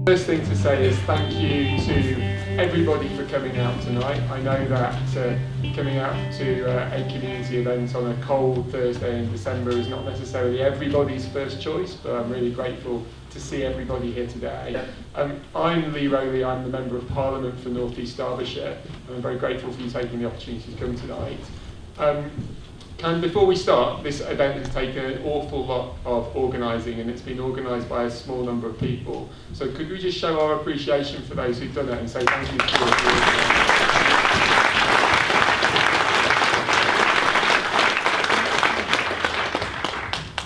First thing to say is thank you to everybody for coming out tonight. I know that coming out to a community event on a cold Thursday in December is not necessarily everybody's first choice, but I'm really grateful to see everybody here today. I'm Lee Rowley, I'm the Member of Parliament for North East Derbyshire, and I'm very grateful for you taking the opportunity to come tonight. And before we start, this event has taken an awful lot of organising, and it's been organised by a small number of people. So could we just show our appreciation for those who've done it and say thank you for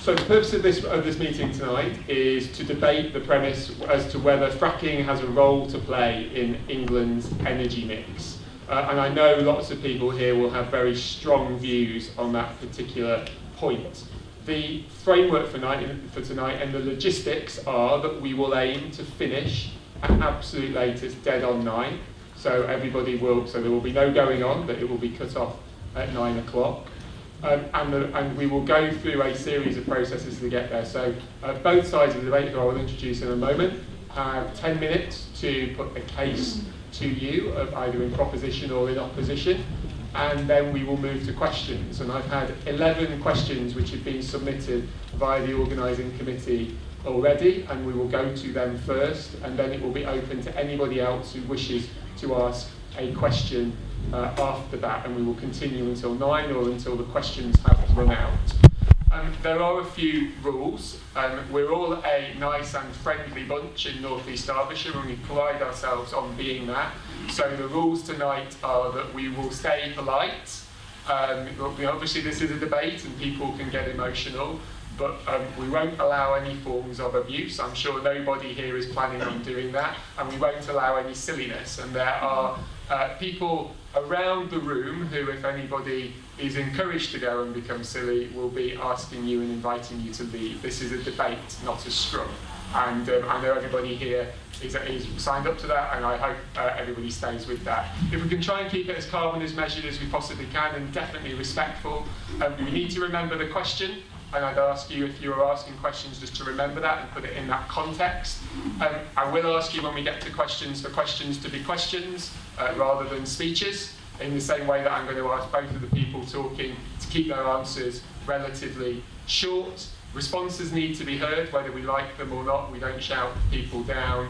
So the purpose of this meeting tonight is to debate the premise as to whether fracking has a role to play in England's energy mix. And I know lots of people here will have very strong views on that particular point. The framework for tonight and the logistics are that we will aim to finish at absolute latest dead on 9. So so there will be no going on, but it will be cut off at 9 o'clock. And we will go through a series of processes to get there. So both sides of the debate, who I will introduce in a moment, have 10 minutes to put a case to you, either in proposition or in opposition, and then we will move to questions. And I've had 11 questions which have been submitted via the organising committee already, and we will go to them first, and then it will be open to anybody else who wishes to ask a question after that, and we will continue until 9 or until the questions have run out. There are a few rules. We're all a nice and friendly bunch in North East Derbyshire, and we pride ourselves on being that. So the rules tonight are that we will stay polite. Obviously this is a debate and people can get emotional, but we won't allow any forms of abuse. I'm sure nobody here is planning on doing that, and we won't allow any silliness. And there are people around the room who, if anybody is encouraged to go and become silly, will be asking you and inviting you to leave. This is a debate, not a scrum. And I know everybody here is signed up to that, and I hope everybody stays with that. If we can try and keep it as calm and as measured as we possibly can, and definitely respectful, we need to remember the question. And I'd ask you, if you are asking questions, just to remember that and put it in that context. I will ask you when we get to questions, for questions to be questions rather than speeches, in the same way that I'm going to ask both of the people talking to keep their answers relatively short. Responses need to be heard, whether we like them or not. We don't shout people down.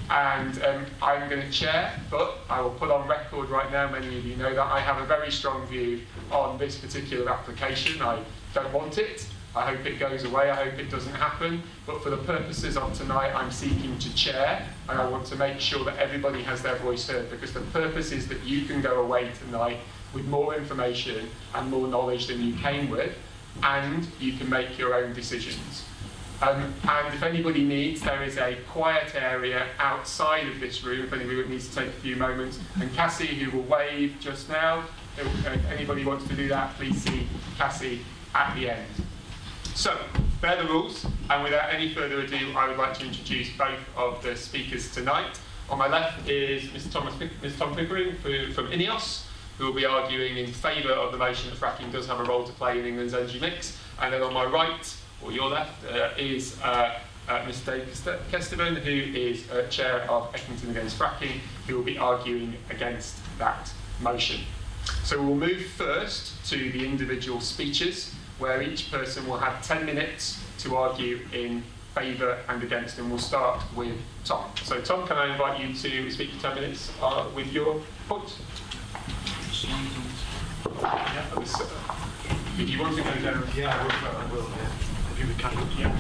And I'm going to chair, but I will put on record right now, many of you know that I have a very strong view on this particular application. I don't want it. I hope it goes away, I hope it doesn't happen, but for the purposes of tonight I'm seeking to chair, and I want to make sure that everybody has their voice heard, because the purpose is that you can go away tonight with more information and more knowledge than you came with, and you can make your own decisions. And if anybody needs, there is a quiet area outside of this room, if anybody needs to take a few moments, and Cassie, who will wave just now, if anybody wants to do that, please see Cassie at the end. So, they're the rules, and without any further ado, I would like to introduce both of the speakers tonight. On my left is Mr. Tom Pickering from INEOS, who will be arguing in favour of the motion that fracking does have a role to play in England's energy mix. And then on my right, or your left, is Mr. Kesteven, who is Chair of Eckington against fracking, who will be arguing against that motion. So we'll move first to the individual speeches, where each person will have 10 minutes to argue in favour and against, and we'll start with Tom. So Tom, can I invite you to speak for 10 minutes with your point? Yeah, if you want to go down. Yeah, I will, yeah. If you can. Yeah.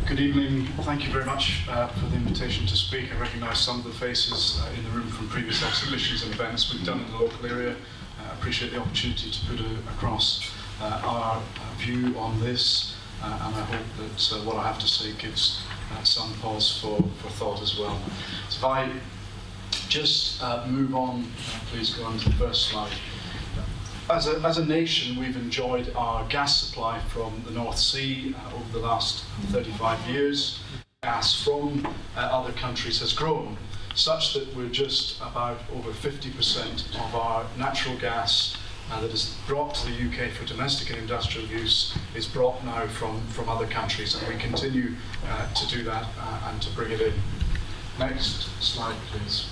Good evening. Thank you very much for the invitation to speak. I recognise some of the faces in the room from previous exhibitions and events we've done in the local area. I appreciate the opportunity to put across our view on this, and I hope that what I have to say gives some pause for thought as well. So if I just move on, please go on to the first slide. As a nation, we've enjoyed our gas supply from the North Sea over the last 35 years. Gas from other countries has grown, such that we're just about over 50% of our natural gas that is brought to the UK for domestic and industrial use is brought now from other countries, and we continue to do that and to bring it in. Next slide, please.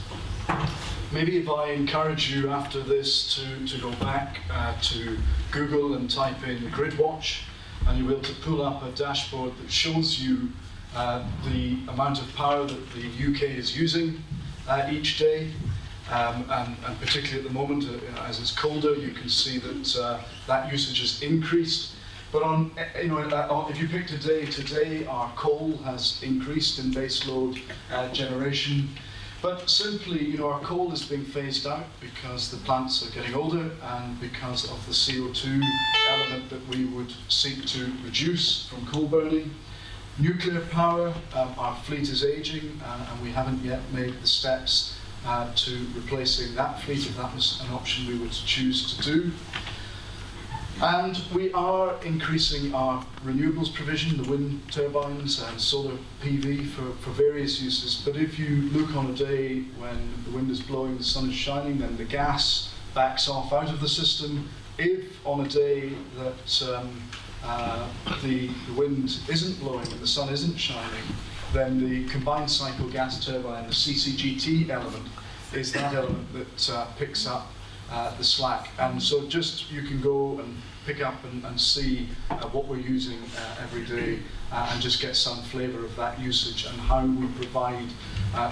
Maybe if I encourage you after this to go back to Google and type in Gridwatch, and you'll be able to pull up a dashboard that shows you the amount of power that the UK is using each day. And particularly at the moment, as it's colder, you can see that that usage has increased. But if you pick today our coal has increased in baseload generation. But simply, our coal is being phased out because the plants are getting older and because of the CO2 element that we would seek to reduce from coal burning. Nuclear power, our fleet is aging, and we haven't yet made the steps to replacing that fleet, if that was an option we would choose to do. And we are increasing our renewables provision, the wind turbines and solar PV for various uses. But if you look on a day when the wind is blowing, the sun is shining, then the gas backs off out of the system. If on a day that the wind isn't blowing and the sun isn't shining, then the combined cycle gas turbine, the CCGT element, is that element that picks up the slack. And so just you can go and pick up and see what we're using every day and just get some flavour of that usage and how we provide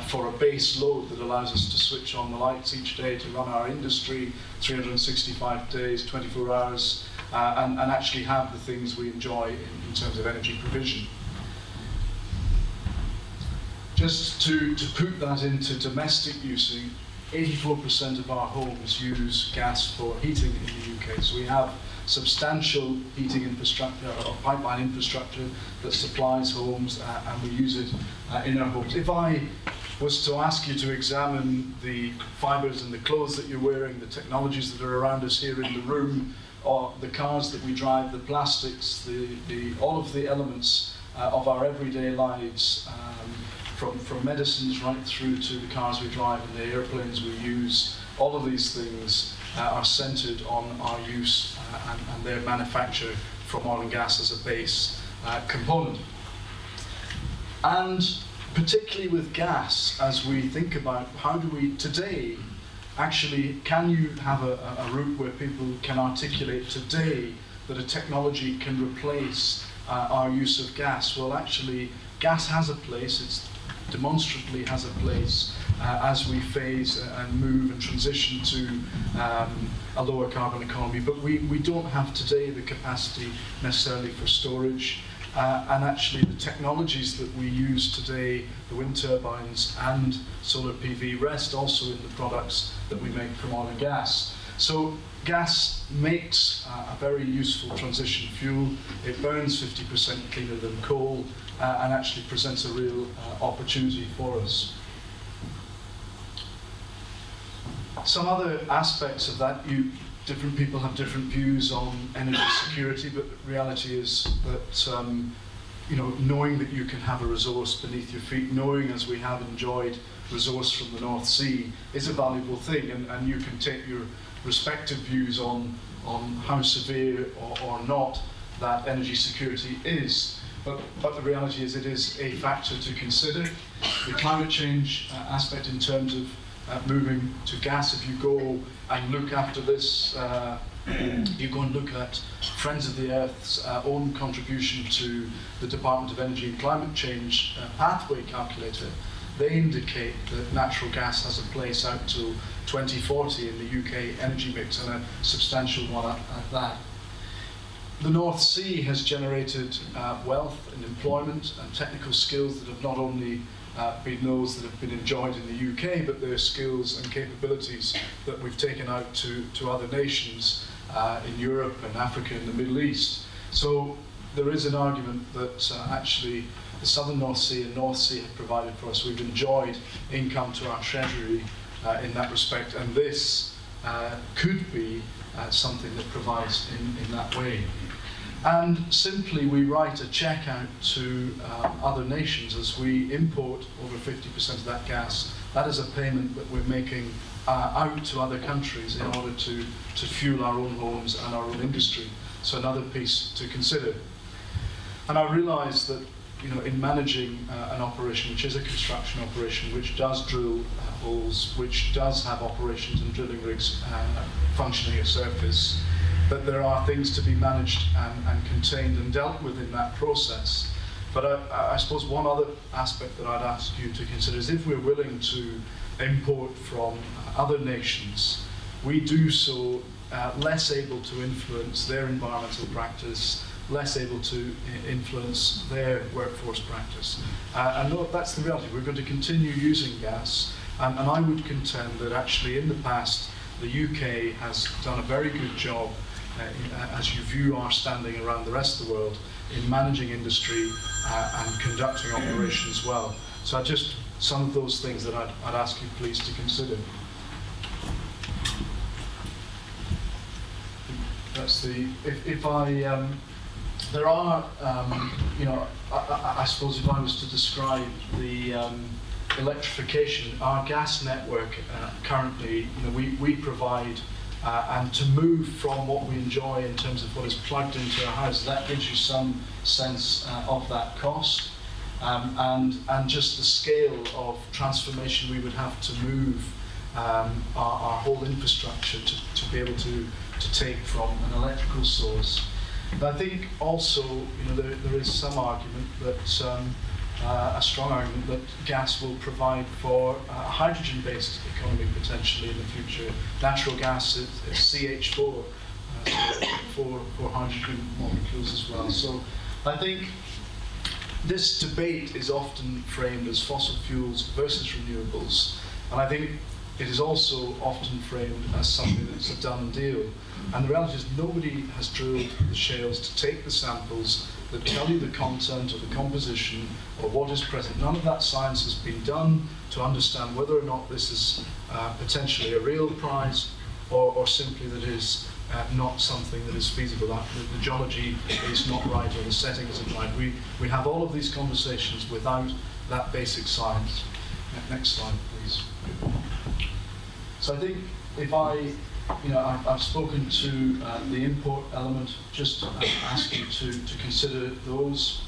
for a base load that allows us to switch on the lights each day to run our industry 365 days, 24 hours, and actually have the things we enjoy in terms of energy provision. Just to put that into domestic use, 84% of our homes use gas for heating in the UK. So we have substantial heating infrastructure or pipeline infrastructure that supplies homes, and we use it in our homes. If I was to ask you to examine the fibres and the clothes that you're wearing, the technologies that are around us here in the room, or the cars that we drive, the plastics, all of the elements of our everyday lives, from medicines right through to the cars we drive and the airplanes we use, all of these things are centred on our use and their manufacture from oil and gas as a base component. And particularly with gas, as we think about how do we today, actually, can you have a route where people can articulate today that a technology can replace our use of gas? Well, actually, gas has a place. It's demonstrably has a place as we phase and move and transition to a lower carbon economy. But we don't have today the capacity necessarily for storage. And actually the technologies that we use today, the wind turbines and solar PV, rest also in the products that we make from oil and gas. So gas makes a very useful transition fuel. It burns 50% cleaner than coal and actually presents a real opportunity for us. Some other aspects of that, different people have different views on energy security, but the reality is that knowing that you can have a resource beneath your feet, knowing as we have enjoyed resource from the North Sea, is a valuable thing, and you can take your respective views on how severe or not that energy security is. But the reality is it is a factor to consider. The climate change aspect in terms of moving to gas, if you go and look after this, you go and look at Friends of the Earth's own contribution to the Department of Energy and Climate Change pathway calculator, they indicate that natural gas has a place out till 2040 in the UK energy mix, and a substantial one at that. The North Sea has generated wealth and employment and technical skills that have not only been those that have been enjoyed in the UK, but they're skills and capabilities that we've taken out to other nations in Europe and Africa and the Middle East. So there is an argument that actually the Southern North Sea and North Sea have provided for us. We've enjoyed income to our treasury in that respect, and this could be something that provides in that way. And simply we write a check out to other nations as we import over 50% of that gas. That is a payment that we're making out to other countries in order to fuel our own homes and our own industry. So another piece to consider. And I realise that, you know, in managing an operation which is a construction operation, which does drill holes, which does have operations and drilling rigs functioning at surface, that there are things to be managed and contained and dealt with in that process. But I suppose one other aspect that I'd ask you to consider is if we're willing to import from other nations, we do so less able to influence their environmental practice, less able to influence their workforce practice. And no, that's the reality. We're going to continue using gas, and I would contend that actually in the past the UK has done a very good job, as you view our standing around the rest of the world, in managing industry and conducting operations well. So just some of those things that I'd ask you please to consider. That's the, if I, there are, you know, I suppose if I was to describe the electrification, our gas network currently, you know, we provide, and to move from what we enjoy in terms of what is plugged into our house, that gives you some sense of that cost, and just the scale of transformation we would have to move our whole infrastructure to be able to take from an electrical source. And I think also, you know, there is some argument that a strong argument that gas will provide for a hydrogen-based economy potentially in the future. Natural gas is CH4 for hydrogen molecules as well. So I think this debate is often framed as fossil fuels versus renewables, and I think it is also often framed as something that's a done deal. And the reality is nobody has drilled the shales to take the samples that tell you the content or the composition or what is present. None of that science has been done to understand whether or not this is potentially a real prize or simply that it is not something that is feasible. The geology is not right or the setting isn't right. We have all of these conversations without that basic science. Next slide, please. So I think if I've spoken to the import element, just ask you to consider those.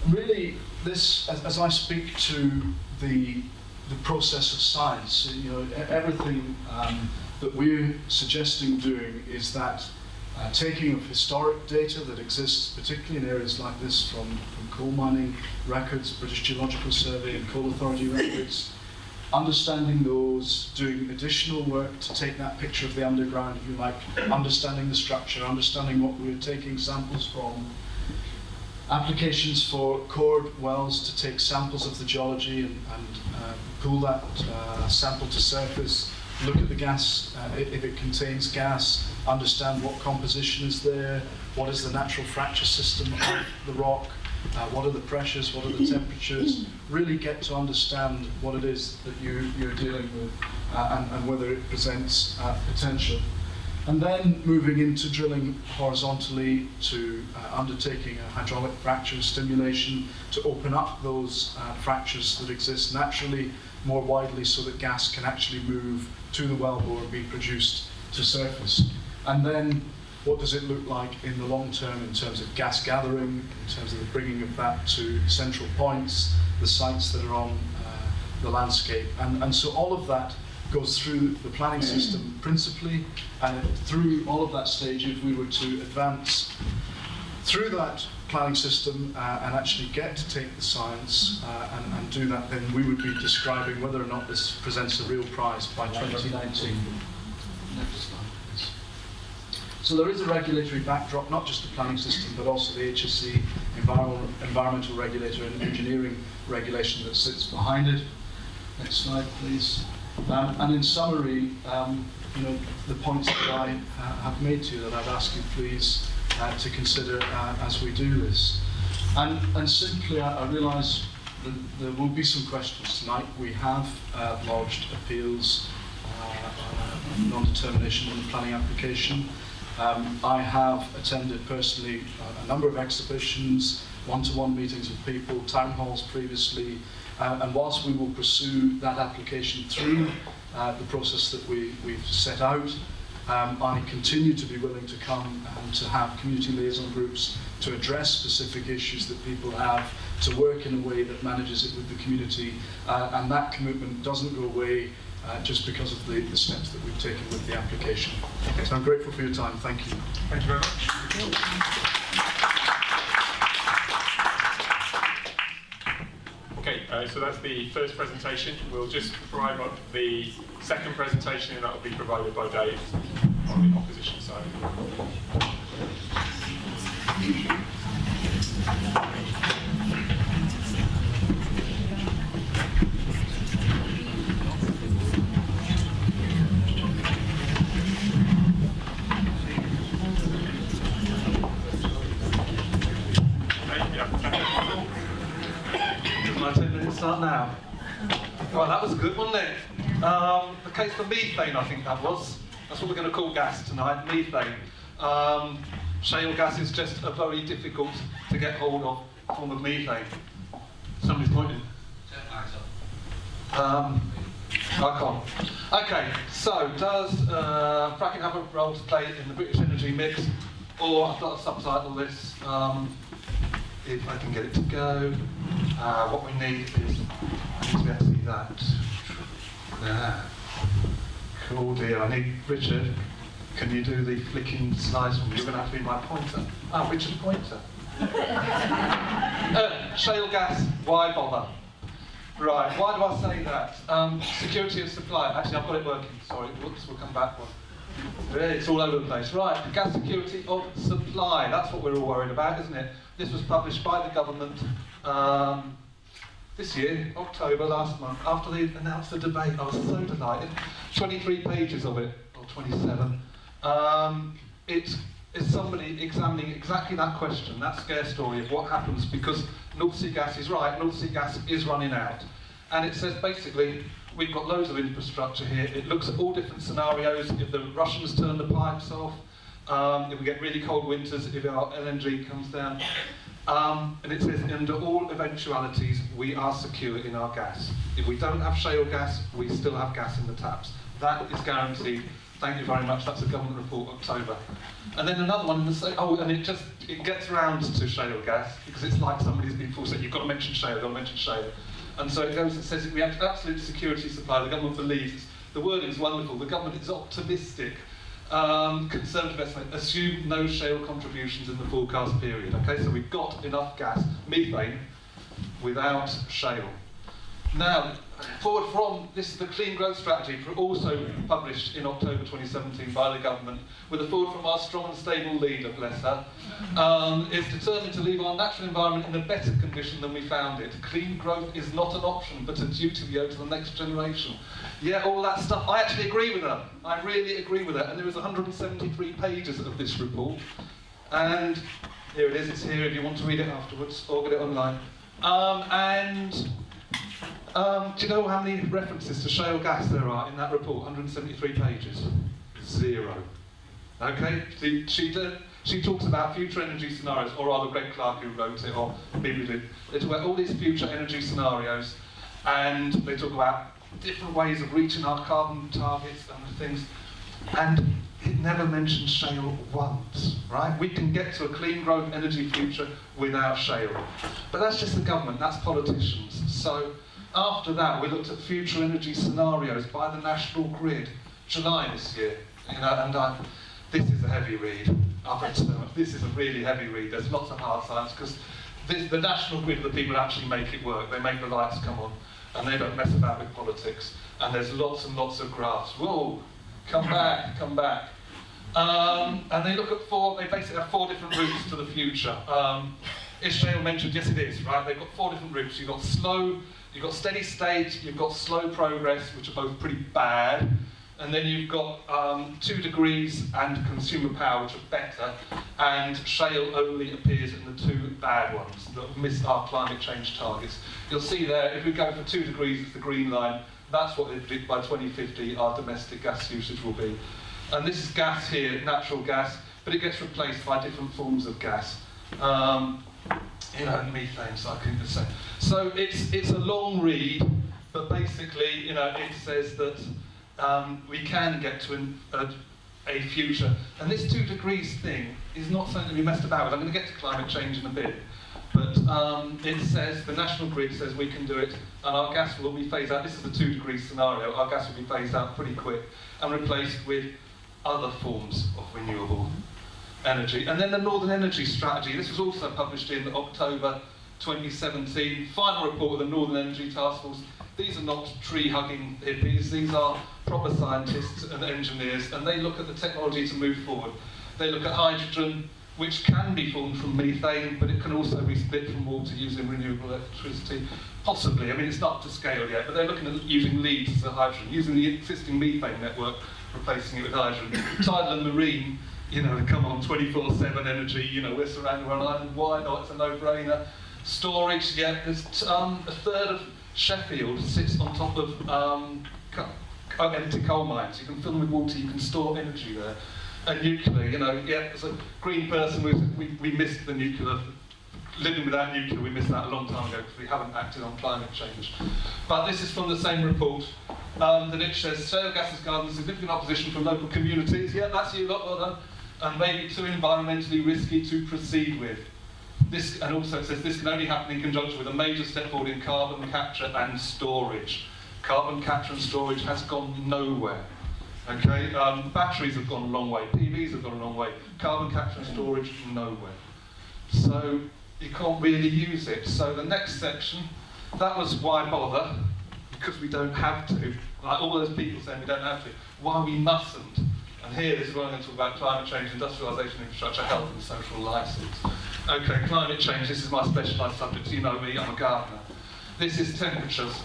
Really, this, as I speak to the process of science, you know, everything that we're suggesting doing is that taking of historic data that exists, particularly in areas like this from coal mining records, British Geological Survey and Coal Authority records, understanding those, doing additional work to take that picture of the underground, if you like, understanding the structure, understanding what we're taking samples from, applications for cored wells to take samples of the geology and pull that sample to surface, look at the gas, if it contains gas, understand what composition is there, what is the natural fracture system of the rock, what are the pressures, what are the temperatures, really get to understand what it is that you're dealing with and whether it presents potential. And then moving into drilling horizontally to undertaking a hydraulic fracture stimulation to open up those fractures that exist naturally more widely so that gas can actually move to the wellbore and be produced to surface. And then what does it look like in the long term in terms of gas gathering, in terms of the bringing of that to central points, the sites that are on the landscape. And so all of that goes through the planning system principally, and through all of that stage, if we were to advance through that planning system and actually get to take the science and do that, then we would be describing whether or not this presents a real prize by 2019. Next slide, please. So there is a regulatory backdrop, not just the planning system, but also the HSE, environmental regulator and engineering regulation that sits behind it. Next slide, please. And in summary, you know, the points that I have made to you that I'd ask you please to consider as we do this. And simply, I realise that there will be some questions tonight. We have lodged appeals non-determination in the planning application. I have attended personally a number of exhibitions, one-to-one meetings with people, town halls previously, and whilst we will pursue that application through the process that we've set out, I continue to be willing to come and to have community liaison groups to address specific issues that people have, to work in a way that manages it with the community, and that commitment doesn't go away just because of the steps that we've taken with the application. So I'm grateful for your time. Thank you. Thank you very much. Okay, so that's the first presentation. We'll just provide up the second presentation, and that will be provided by Dave on the opposition side. My 10 minutes start now. Well, that was good, wasn't it? The case for methane, I think that was. That's what we're going to call gas tonight, methane. Shale gas is just a very difficult to get hold of form of methane. Somebody's pointing. I can't. Okay, so does fracking have a role to play in the British energy mix? Or I've got to subtitle this, if I can get it to go. What we need is, I need to be able to see that. There. Cool deal. I need Richard. Can you do the flicking slides for me? You're going to have to be my pointer. Ah, Richard Pointer. Shale gas, why bother? Right, why do I say that? Security of supply. Actually, I've got it working. Sorry, whoops, we'll come back one. It's all over the place. Right, gas security of supply. That's what we're all worried about, isn't it? This was published by the government this year, October, last month, after they announced the debate. I was so delighted. 23 pages of it, or 27. It's somebody examining exactly that question, that scare story of what happens because North Sea gas is right, North Sea gas is running out. And it says basically, we've got loads of infrastructure here. It looks at all different scenarios. If the Russians turn the pipes off, if we get really cold winters, if our LNG comes down. And it says, under all eventualities, we are secure in our gas. If we don't have shale gas, we still have gas in the taps. That is guaranteed. Thank you very much. That's a government report, October. And then another one, and it gets round to shale gas, because it's like somebody's been forced, you've got to mention shale, you've got to mention shale. And so it goes and says we have absolute security supply, the government believes, the wording is wonderful, the government is optimistic, conservative estimate, assume no shale contributions in the forecast period. Okay, so we've got enough gas, methane, without shale. Now, forward from, this is the Clean Growth Strategy, also published in October 2017 by the government, with a forward from our strong and stable leader, bless her, is determined to leave our natural environment in a better condition than we found it. Clean growth is not an option, but a duty we owe to the next generation. Yeah, all that stuff, I actually agree with her. I really agree with her. And there is 173 pages of this report. And here it is, it's here if you want to read it afterwards, or get it online. Do you know how many references to shale gas there are in that report? 173 pages. 0. Okay? She talks about future energy scenarios, or rather Greg Clark who wrote it, or people who did. They talk about all these future energy scenarios, and they talk about different ways of reaching our carbon targets and things. And it never mentions shale once, right? We can get to a clean growth energy future without shale. But that's just the government, that's politicians. So after that, we looked at future energy scenarios by the National Grid, July this year. You know, and this is a heavy read. This is a really heavy read. There's lots of hard science because the National Grid are the people who actually make it work. They make the lights come on, and they don't mess about with politics. And there's lots and lots of graphs. Whoa, come back, come back. And they look at they basically have 4 different routes to the future. Is shale mentioned? Yes, it is, right? They've got 4 different routes. You've got slow, you've got steady state, you've got slow progress, which are both pretty bad. And then you've got 2 degrees and consumer power, which are better. And shale only appears in the 2 bad ones that miss our climate change targets. You'll see there, if we go for 2 degrees, it's the green line. That's what they predict by 2050 our domestic gas usage will be. And this is gas here, natural gas, but it gets replaced by different forms of gas. You know, methane, so I couldn't just say. So it's a long read, but basically, you know, it says that we can get to a future. And this 2 degrees thing is not something to be messed about with. I'm going to get to climate change in a bit. But it says, the national grid says we can do it, and our gas will be phased out. This is the 2 degree scenario. Our gas will be phased out pretty quick and replaced with other forms of renewable energy. And then the Northern Energy Strategy. This was also published in October 2017. Final report of the Northern Energy Task Force. These are not tree-hugging hippies. These are proper scientists and engineers, and they look at the technology to move forward. They look at hydrogen, which can be formed from methane, but it can also be split from water using renewable electricity. Possibly. I mean, it's not up to scale yet, but they're looking at using leads as a hydrogen, using the existing methane network, replacing it with hydrogen. Tidal and marine, you know, come on, 24/7 energy, you know, we're surrounded by an island, why not? It's a no-brainer. Storage, yeah, there's a third of Sheffield sits on top of empty coal mines. You can fill them with water, you can store energy there. And nuclear, you know, yeah, as a green person, we missed the nuclear. Living without nuclear, we missed that a long time ago because we haven't acted on climate change. But this is from the same report. That it says, shale gas has garnered significant opposition from local communities. Yeah, that's you lot, well done. And maybe too environmentally risky to proceed with. This, and also it says this can only happen in conjunction with a major step forward in carbon capture and storage. Carbon capture and storage has gone nowhere. Okay, batteries have gone a long way, PVs have gone a long way, carbon capture and storage, nowhere. So you can't really use it. So the next section, that was why bother, because we don't have to. Like all those people saying we don't have to, why we mustn't. And here, this is where I'm going to talk about climate change, industrialisation, infrastructure, health and social licence. Okay, climate change, this is my specialised subject. You know me, I'm a gardener. This is temperatures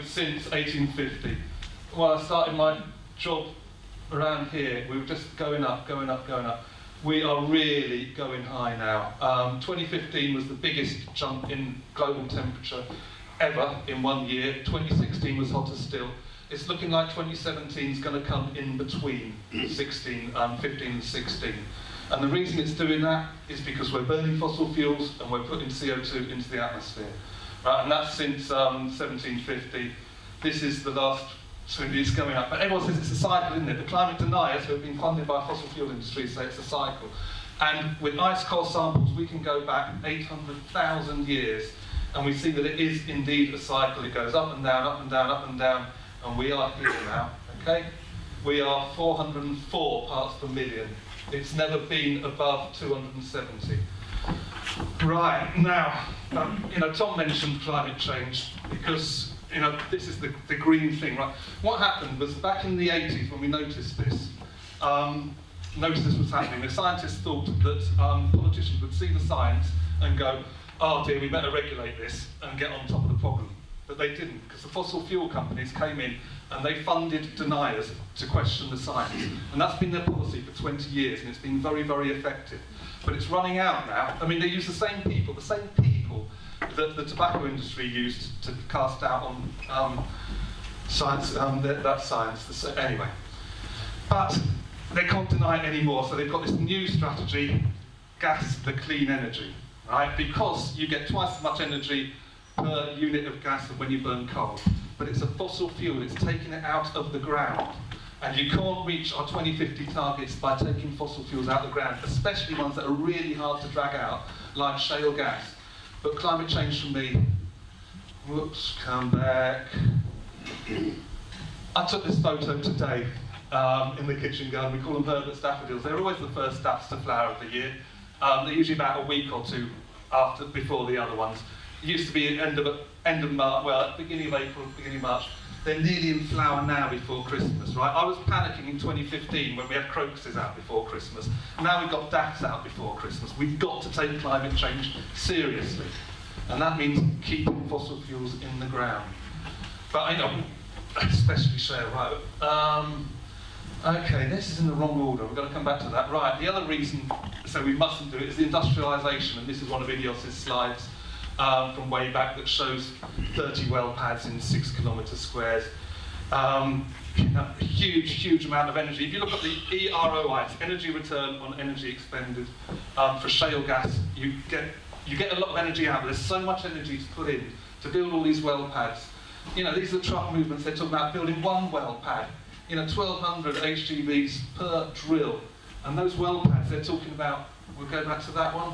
since 1850. When I started my job around here, we were just going up, going up, going up. We are really going high now. 2015 was the biggest jump in global temperature ever in 1 year. 2016 was hotter still. It's looking like 2017 is going to come in between 15 and 16. And the reason it's doing that is because we're burning fossil fuels and we're putting CO2 into the atmosphere. Right, and that's since 1750. This is the last, so it's going up. But everyone says it's a cycle, isn't it? The climate deniers who have been funded by fossil fuel industries say it's a cycle. And with ice core samples, we can go back 800,000 years, and we see that it is indeed a cycle. It goes up and down, up and down, up and down, and we are here now, okay? We are 404 parts per million. It's never been above 270. Right, now, you know, Tom mentioned climate change because, you know, this is the green thing, right? What happened was back in the 80s when we noticed this was happening, the scientists thought that politicians would see the science and go, oh dear, we better regulate this and get on top of the problem. But they didn't, because the fossil fuel companies came in and they funded deniers to question the science. And that's been their policy for 20 years, and it's been very, very effective. But it's running out now. I mean, they use the same people that the tobacco industry used to cast out on science, that science. Anyway. But they can't deny it anymore, so they've got this new strategy, gas the clean energy, right? Because you get twice as much energy per unit of gas than when you burn coal. But it's a fossil fuel, it's taking it out of the ground. And you can't reach our 2050 targets by taking fossil fuels out of the ground, especially ones that are really hard to drag out, like shale gas. But climate change for me, whoops, come back. I took this photo today in the kitchen garden. We call them Herbert's daffodils. They're always the first daffs to flower of the year. They're usually about a week or two before the other ones. It used to be end of March, well, at the beginning of April, beginning of March. They're nearly in flower now before Christmas, right? I was panicking in 2015 when we had crocuses out before Christmas. Now we've got daffs out before Christmas. We've got to take climate change seriously. And that means keeping fossil fuels in the ground. But I know, especially shale, right? Okay, this is in the wrong order. We've got to come back to that. Right, the other reason, so we mustn't do it, is the industrialisation. And this is one of INEOS' slides. From way back that shows 30 well pads in 6 kilometre squares. A huge amount of energy. If you look at the EROI, it's energy return on energy expended, for shale gas, you get a lot of energy out. There's so much energy to put in to build all these well pads. These are truck movements. They're talking about building one well pad. 1,200 HGVs per drill. And those well pads, they're talking about, we'll go back to that one,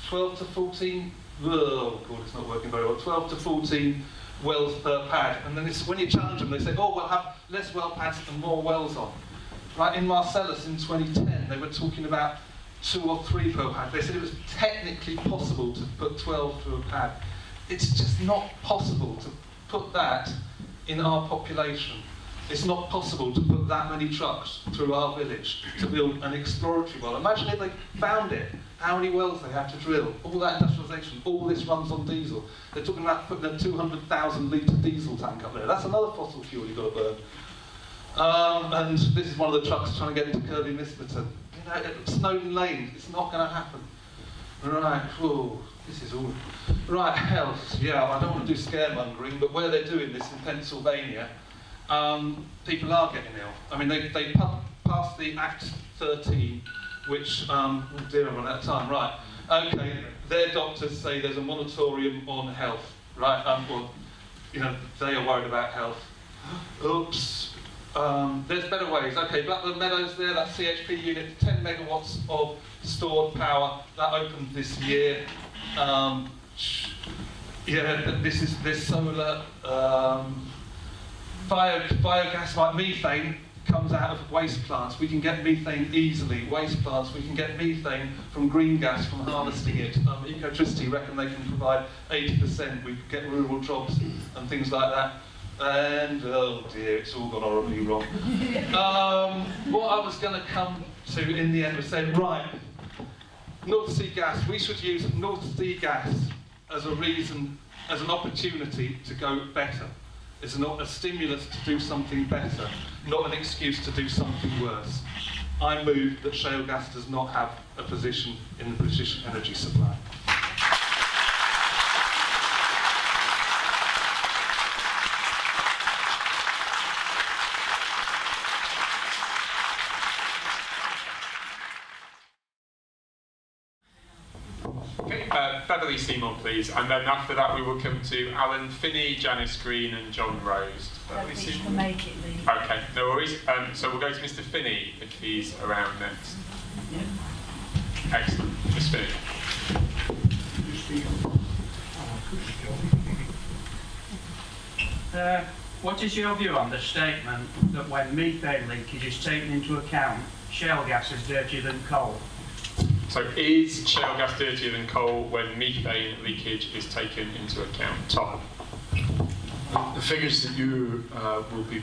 12 to 14, oh God, it's not working very well, 12 to 14 wells per pad. And then when you challenge them, they say, oh, we'll have less well pads and more wells on. Right, in Marcellus in 2010, they were talking about 2 or 3 per pad. They said it was technically possible to put 12 through a pad. It's just not possible to put that in our population. It's not possible to put that many trucks through our village to build an exploratory well. Imagine if they found it, how many wells they have to drill, all that industrialisation, all this runs on diesel. They're talking about putting a 200,000 litre diesel tank up there. That's another fossil fuel you've got to burn. And this is one of the trucks trying to get into Kirby Misperton. Snowden Lane, it's not going to happen. Right, whoa, this is all... Right, health, yeah, I don't want to do scaremongering, but where they're doing this in Pennsylvania, people are getting ill. I mean, they passed the Act 13, which, oh dear, I'm running out of time, right. Okay, their doctors say there's a moratorium on health, right? Well, they are worried about health. Oops. There's better ways. Okay, Blackburn Meadows there, that CHP unit, 10 megawatts of stored power, that opened this year. Yeah, there's solar, biogas like methane comes out of waste plants. We can get methane easily. Waste plants, we can get methane from green gas from harvesting it. Ecotricity reckon they can provide 80%. We get rural jobs and things like that. And, oh dear, it's all gone horribly wrong. What I was going to come to in the end was saying, right, North Sea gas, we should use North Sea gas as a reason, as an opportunity to go better. It's not a stimulus to do something better, not an excuse to do something worse. I move that shale gas does not have a position in the British energy supply. Beverly Seymour, please, and then after that we will come to Alan Finney, Janice Green and John Rose. Beverly Seymour? Make it, Lee. Okay, no worries. So we'll go to Mr Finney if he's around next. Yeah. Excellent. Mr Finney. What is your view on the statement that when methane leakage is taken into account, shale gas is dirtier than coal? So is shale gas dirtier than coal when methane leakage is taken into account? Tom? The figures that you will be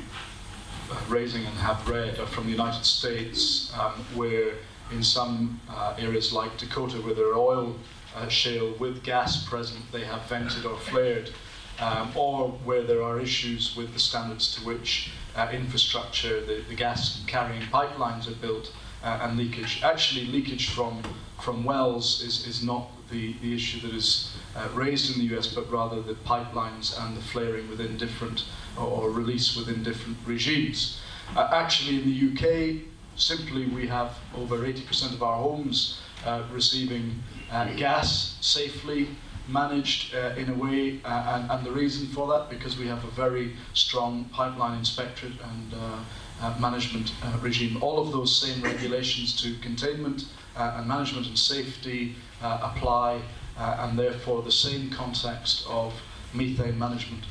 raising and have read are from the United States, where in some areas like Dakota, where there are oil shale with gas present, they have vented or flared, or where there are issues with the standards to which infrastructure, the gas carrying pipelines are built, and leakage. Actually, leakage from wells is not the issue that is raised in the US, but rather the pipelines and the flaring within different, or release within different regimes. Actually, in the UK, simply we have over 80% of our homes receiving gas safely managed in a way, and the reason for that, because we have a very strong pipeline inspectorate and management regime. All of those same regulations to containment and management and safety apply, and therefore the same context of methane management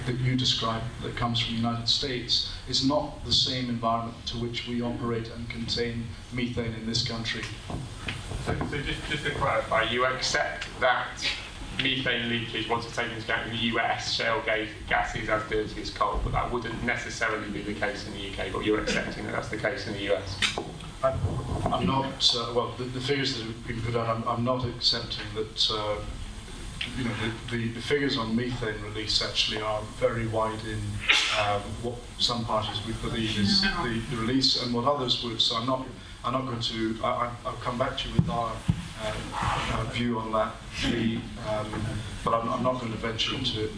that you described that comes from the United States is not the same environment to which we operate and contain methane in this country. So just to clarify, you accept that methane leakage, once it's taken into account in the US, shale gas is as dirty as coal, but that wouldn't necessarily be the case in the UK, but you're accepting that that's the case in the US? I'm not, well, the figures that have been put out, I'm not accepting that, you know, the figures on methane release actually are very wide in what some parties would believe is the release and what others would, so I'm not going to, I'll come back to you with our view on that, but I'm not going to venture into it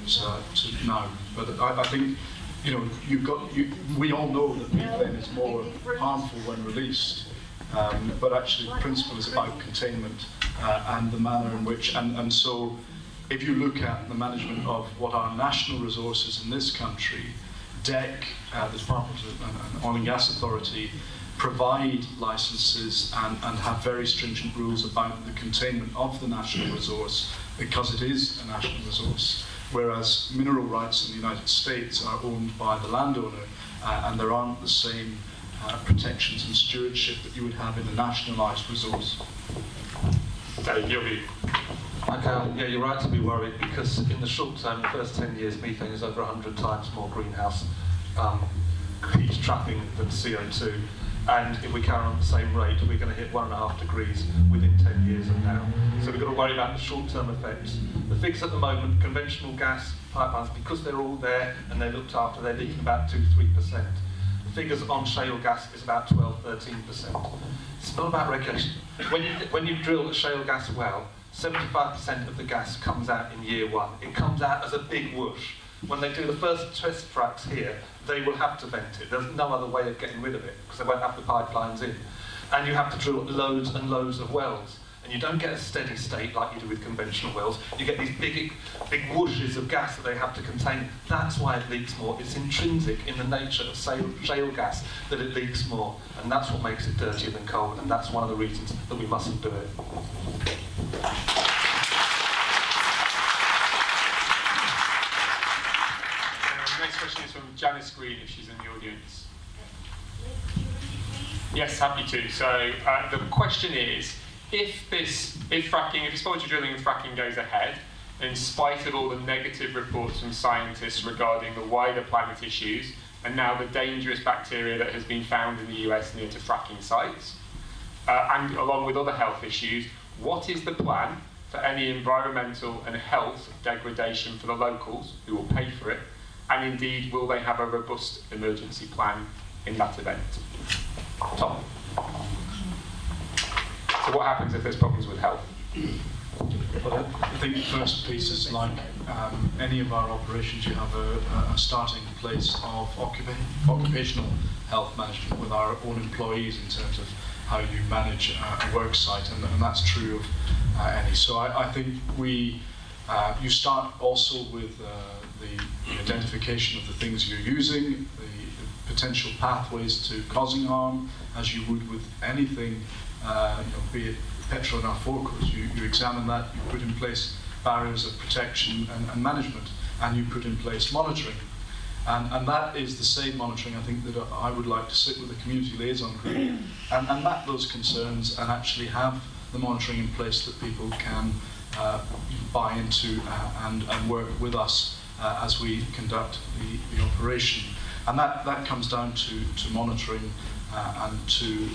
now. But I think we all know that methane is more harmful when released, but actually the principle is about containment and the manner in which, and so if you look at the management of what are national resources in this country, DEC, the Department of Oil and Gas Authority, provide licenses and have very stringent rules about the containment of the national resource because it is a national resource, whereas mineral rights in the United States are owned by the landowner and there aren't the same protections and stewardship that you would have in a nationalised resource. Dave, your view. Okay, yeah, you're right to be worried because in the short term, the first 10 years, methane is over 100 times more greenhouse heat trapping than CO2. And if we carry on at the same rate, we're going to hit 1.5 degrees within 10 years of now. So we've got to worry about the short-term effects. The figures at the moment, conventional gas pipelines, because they're all there and they're looked after, they're leaking about 2-3%. The figures on shale gas is about 12-13%. It's not about regulation. When you drill a shale gas well, 75% of the gas comes out in year one. It comes out as a big whoosh. When they do the first test fracks here, they will have to vent it. There's no other way of getting rid of it because they won't have the pipelines in. And you have to drill loads and loads of wells. And you don't get a steady state like you do with conventional wells. You get these big whooshes of gas that they have to contain. That's why it leaks more. It's intrinsic in the nature of shale gas that it leaks more. And that's what makes it dirtier than coal. And that's one of the reasons that we mustn't do it. Next question is from Janice Green, if she's in the audience. Yes, happy to. So the question is, if exploratory drilling and fracking goes ahead, in spite of all the negative reports from scientists regarding the wider climate issues, and now the dangerous bacteria that has been found in the US near to fracking sites, and along with other health issues, what is the plan for any environmental and health degradation for the locals who will pay for it? And indeed, will they have a robust emergency plan in that event? Tom. So what happens if there's problems with health? Well, I think the first piece is like any of our operations, you have a starting place of occupational health management with our own employees in terms of how you manage a work site, and that's true of any. So I think you start also with the identification of the things you're using, the potential pathways to causing harm, as you would with anything, be it petrol in our forecourts. You examine that, you put in place barriers of protection and management, and you put in place monitoring. And that is the same monitoring, I think, that I would like to sit with the community liaison group and map those concerns and actually have the monitoring in place that people can buy into and work with us as we conduct the operation. And that comes down to monitoring and to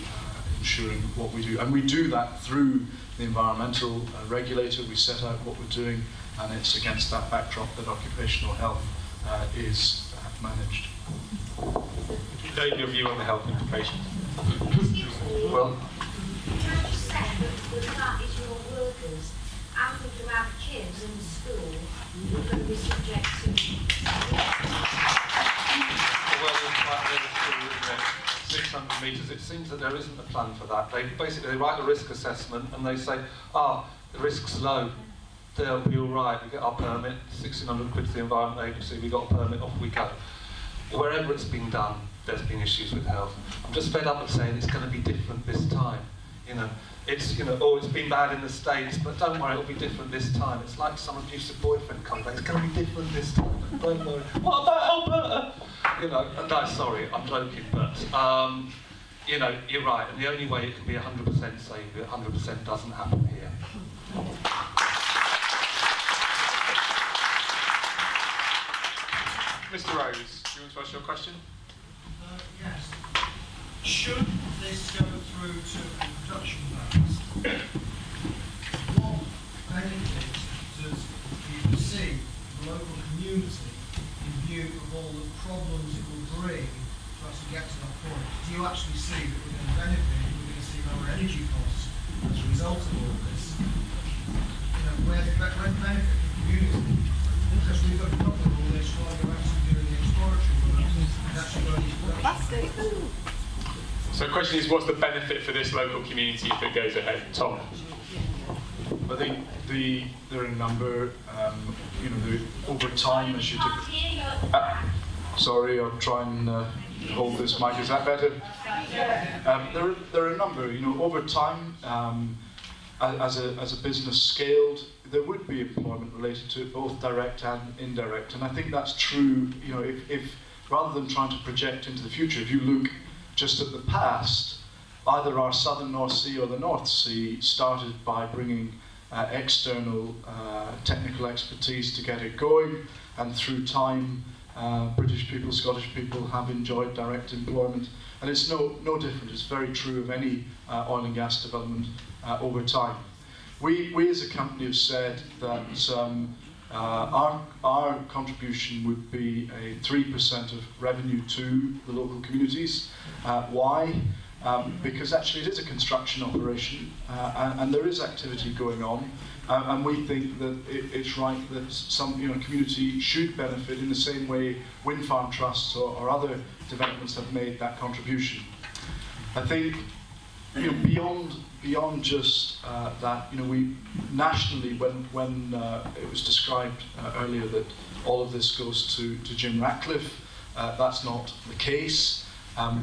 ensuring what we do. And we do that through the environmental regulator. We set out what we're doing, and it's against that backdrop that occupational health is managed. Dave, your view on the health implications? Well, can I just say that that is your workers, and if you have kids in the school, you're going to be subject to... Well, there's 600 metres. It seems that there isn't a plan for that. They write a risk assessment and they say, the risk's low. They'll be all right. We get our permit, 1,600 quid to the Environment Agency. We got a permit, off we go. Wherever it's been done, there's been issues with health. I'm just fed up of saying it's going to be different this time. It's it's been bad in the States, but don't worry, it'll be different this time. It's like some abusive boyfriend comes back. It's going to be different this time. Don't worry. What about Alberta? No, sorry, I'm joking, but you're right. And the only way it can be 100% safe, 100% doesn't happen here. Mr. Rose, do you want to ask your question? Yes. Should this go through to a production phase, what benefits does you perceive the local community in view of all the problems it will bring to actually get to that point? Do you actually see that we're going to benefit, we're going to see lower energy costs as a result of all this? Where benefit the community? Because we've got a problem with all this while you're actually doing the exploration. So the question is, what's the benefit for this local community if it goes ahead? Tom? I think there are a number, over time, as you sorry, I'll try and hold this mic. Is that better? There are a number, over time, as a business scaled, there would be employment related to it, both direct and indirect. And I think that's true, if rather than trying to project into the future, if you look just at the past, either our southern North Sea or the North Sea started by bringing external technical expertise to get it going, and through time, British people, Scottish people have enjoyed direct employment, and it's no different. It's very true of any oil and gas development over time. We as a company have said that our contribution would be a 3% of revenue to the local communities. Why? Because actually it is a construction operation and there is activity going on, and we think that it's right that some community should benefit in the same way wind farm trusts or other developments have made that contribution. I think beyond just that, we nationally, when it was described earlier that all of this goes to Jim Ratcliffe, that's not the case.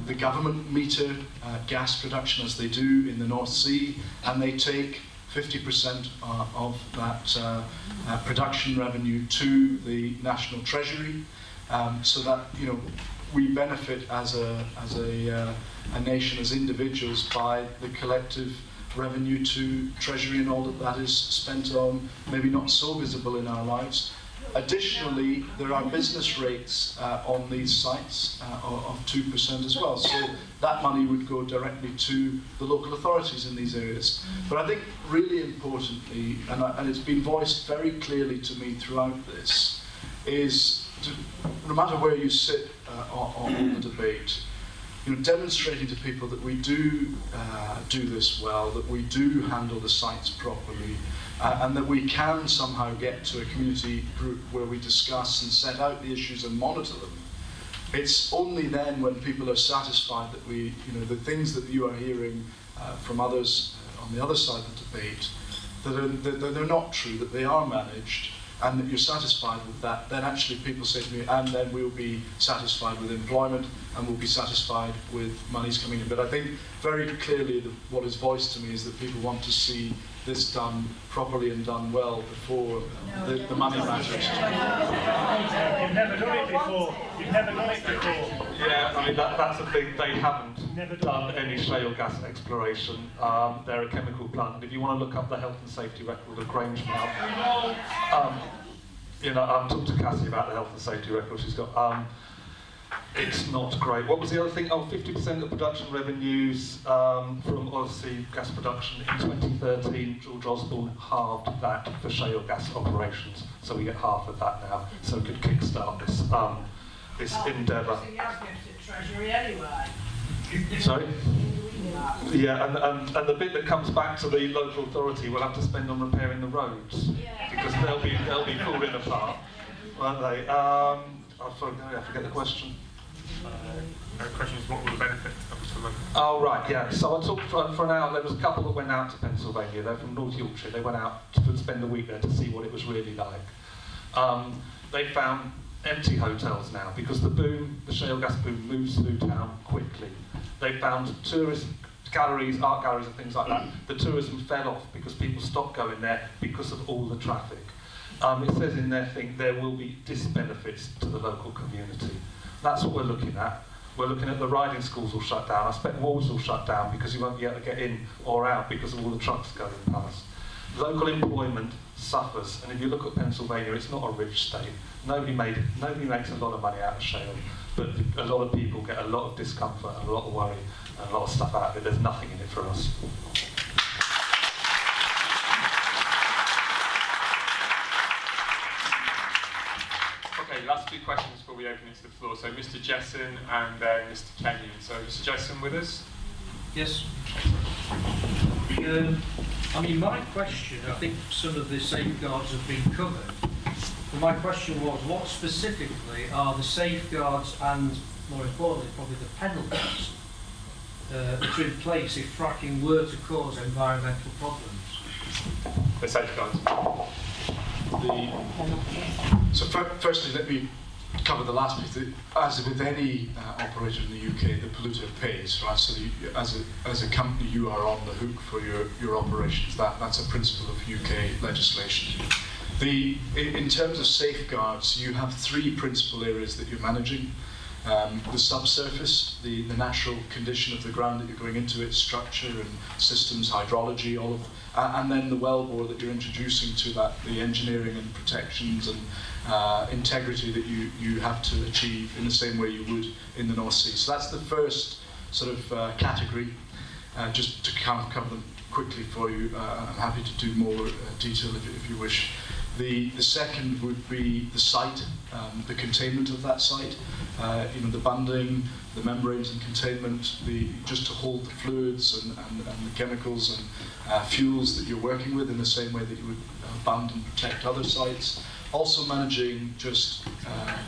The government meter gas production as they do in the North Sea, and they take 50% of that production revenue to the National Treasury, so that we benefit as a nation, as individuals, by the collective revenue to Treasury and all that is spent on, maybe not so visible in our lives. Additionally, there are business rates on these sites of 2% as well, so that money would go directly to the local authorities in these areas. But I think really importantly, and it's been voiced very clearly to me throughout this, is no matter where you sit on the debate, demonstrating to people that we do this well, that we do handle the sites properly, and that we can somehow get to a community group where we discuss and set out the issues and monitor them. It's only then when people are satisfied that we, the things that you are hearing from others on the other side of the debate, that they're not true, that they are managed, and that you're satisfied with that, then actually people say to me, and then we'll be satisfied with employment, and we'll be satisfied with monies coming in. But I think very clearly what is voiced to me is that people want to see this done properly and done well before the money matters. You've never done it before. You've never done it before. Yeah, I mean, that's the thing. They haven't done any shale gas exploration. They're a chemical plant. And if you want to look up the health and safety record of Grangemouth, I'm talking to Cassie about the health and safety record she's got. It's not great. What was the other thing? 50% of production revenues from oil sea gas production in 2013. George Osborne halved that for shale gas operations, so we get half of that now. So we could kickstart this endeavour. Treasury anyway. Sorry? Yeah, and the bit that comes back to the local authority will have to spend on repairing the roads, because they'll be falling apart, won't they? I forget the question. The question is, what will the benefit of the money? Oh, right, yeah. So I talked for an hour. There was a couple that went out to Pennsylvania. They're from North Yorkshire. They went out to spend a week there to see what it was really like. They found empty hotels now because the shale gas boom moves through town quickly. They found tourist galleries, art galleries and things like that. The tourism fell off because people stopped going there because of all the traffic. It says in their thing there will be disbenefits to the local community. That's what we're looking at. We're looking at the riding schools will shut down. I expect walls will shut down because you won't be able to get in or out because of all the trucks going past. Local employment suffers, and if you look at Pennsylvania, it's not a rich state. Nobody makes a lot of money out of shale, but a lot of people get a lot of discomfort and a lot of worry and a lot of stuff out of it. There's nothing in it for us. Okay, last two questions before we open it to the floor. So Mr. Jesson and then Mr. Kenyon. So Mr. Jesson with us? Yes. I mean, my question, I think some of the safeguards have been covered, But my question was, what specifically are the safeguards and, more importantly, probably the penalties that are in place if fracking were to cause environmental problems? The safeguards. So firstly, let me cover the last bit. As with any operator in the UK, the polluter pays, right? So as a company, you are on the hook for your operations. That's a principle of UK legislation. In terms of safeguards, you have three principal areas that you're managing. The subsurface, the natural condition of the ground that you're going into, its structure and systems, hydrology, all of, and then the wellbore that you're introducing to that, the engineering and protections and integrity that you have to achieve in the same way you would in the North Sea. So that's the first sort of category. Just to kind of cover them quickly for you, I'm happy to do more detail if you wish. The second would be the site, the containment of that site, the bunding, the membranes and containment, just to hold the fluids and the chemicals and fuels that you're working with in the same way that you would bund and protect other sites. Also managing just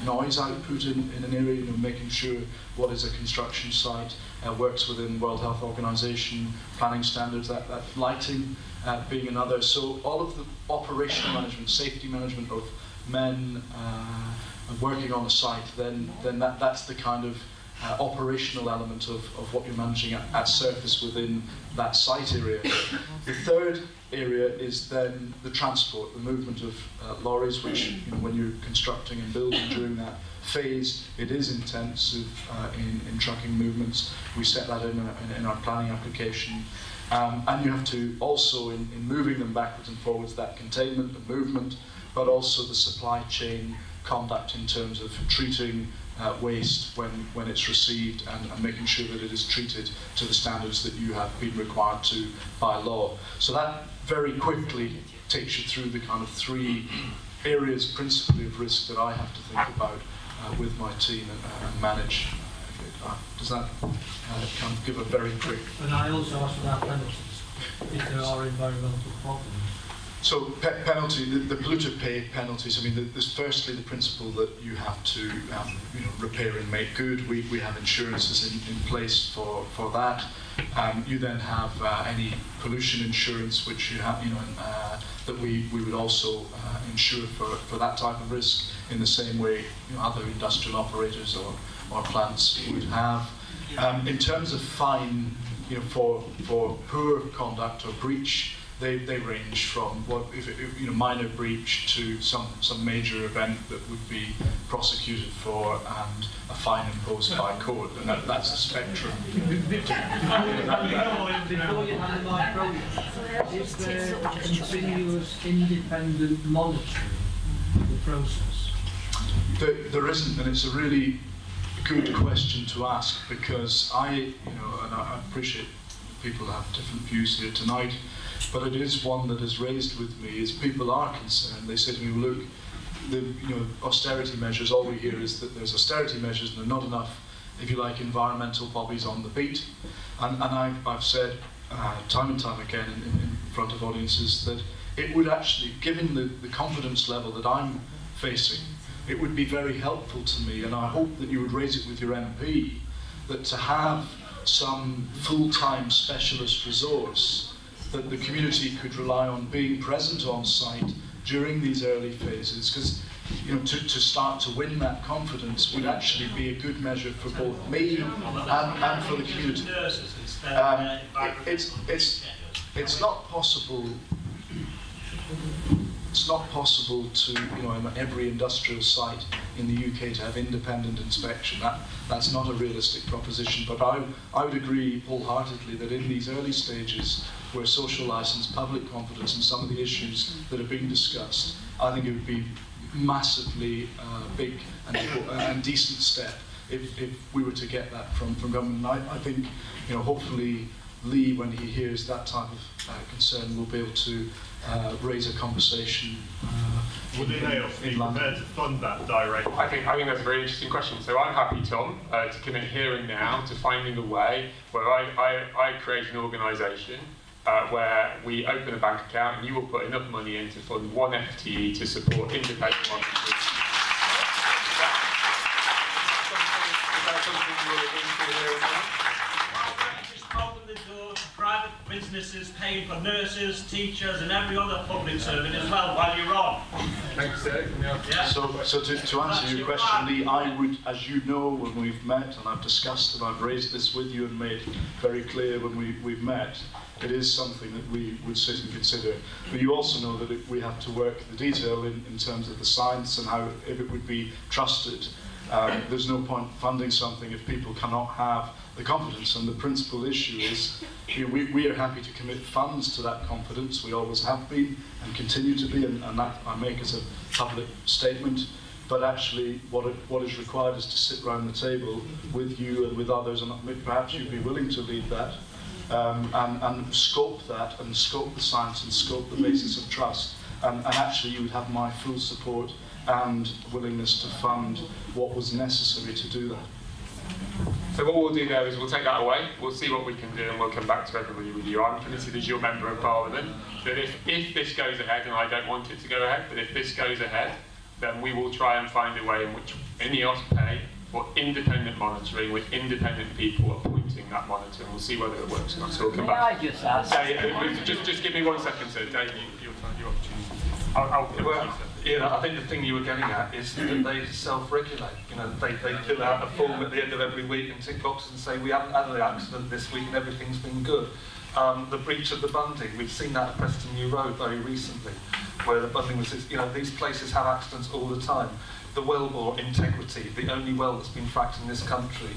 noise output in an area, making sure what is a construction site works within World Health Organization planning standards, that lighting being another. So all of the operational management, safety management of men working on a site, then that's the kind of operational element of what you're managing at surface within that site area. The third area is then the transport, the movement of lorries, which when you're constructing and building during that phase, it is intensive in trucking movements. We set that in our planning application. And you have to also, in moving them backwards and forwards, that containment, the movement, but also the supply chain conduct in terms of treating waste when it's received and making sure that it is treated to the standards that you have been required to by law. So that very quickly takes you through the kind of three areas principally of risk that I have to think about with my team and manage. Does that kind of give a very quick... And I also asked about penalties, if there are environmental problems. So penalty, the polluter pay penalties. I mean, there's firstly the principle that you have to repair and make good. We have insurances in place for that. You then have any pollution insurance, which you have, that we would also insure for that type of risk in the same way other industrial operators or plants would have. In terms of fine, for poor conduct or breach, they range from minor breach to some major event that would be prosecuted for and a fine imposed by court, and that's a spectrum. Before you hand the mic over, is there continuous independent monitoring of the process? There isn't, and it's a really good question to ask, because and I appreciate people have different views here tonight, but it is one that is raised with me as people are concerned. They say to me, well, look, the austerity measures, all we hear is that there's austerity measures and there are not enough, if you like, environmental bobbies on the beat. And I've said time and time again in front of audiences that it would actually, given the confidence level that I'm facing, it would be very helpful to me, and I hope that you would raise it with your MP, that to have some full-time specialist resource that the community could rely on being present on site during these early phases, because to start to win that confidence would actually be a good measure for both me and for the community. It's not possible. It's not possible to, in every industrial site in the UK to have independent inspection. That's not a realistic proposition. But I would agree wholeheartedly that in these early stages, where social license, public confidence, and some of the issues that are being discussed, I think it would be massively big and decent step if we were to get that from government. And I think, hopefully Lee, when he hears that type of concern, will be able to raise a conversation. Would INEOS be prepared to fund that directly? I think that's a very interesting question. So I'm happy, Tom, to commit here and now to finding a way where I create an organisation where we open a bank account and you will put enough money in to fund one FTE to support independent monitoring. Is that something you're into here as well? Open the door to private businesses paying for nurses, teachers and every other public servant as well while you're on. Thanks, Dave. Yeah. So to answer your question, Lee, I would, as you know, when we've met and I've discussed and I've raised this with you and made very clear when we've met, it is something that we would sit and consider. But you also know that we have to work the detail in terms of the science and how, if it would be trusted. There's no point funding something if people cannot have the confidence, and the principal issue is we are happy to commit funds to that confidence. We always have been and continue to be, and that I make as a public statement. But actually what is required is to sit around the table with you and with others, and perhaps you'd be willing to lead that, and scope that, and scope the science and scope the basis of trust, and actually you would have my full support and willingness to fund what was necessary to do that. So what we'll do there is we'll take that away, we'll see what we can do, and we'll come back to everybody with you. I'm committed as your Member of Parliament that if this goes ahead, and I don't want it to go ahead, but if this goes ahead, then we will try and find a way in which INEOS pay for independent monitoring with independent people appointing that monitoring. We'll see whether it works or not. So we'll come back. May I just ask? Just give me 1 second, sir. Dave, your opportunity. I'll come to you, sir. I think the thing you were getting at is that they self-regulate. They fill out a form at the end of every week and tick boxes and say we haven't had an accident this week and everything's been good. The breach of the bunding, we've seen that at Preston New Road very recently, where the bunding was, these places have accidents all the time. The wellbore integrity, the only well that's been fracked in this country,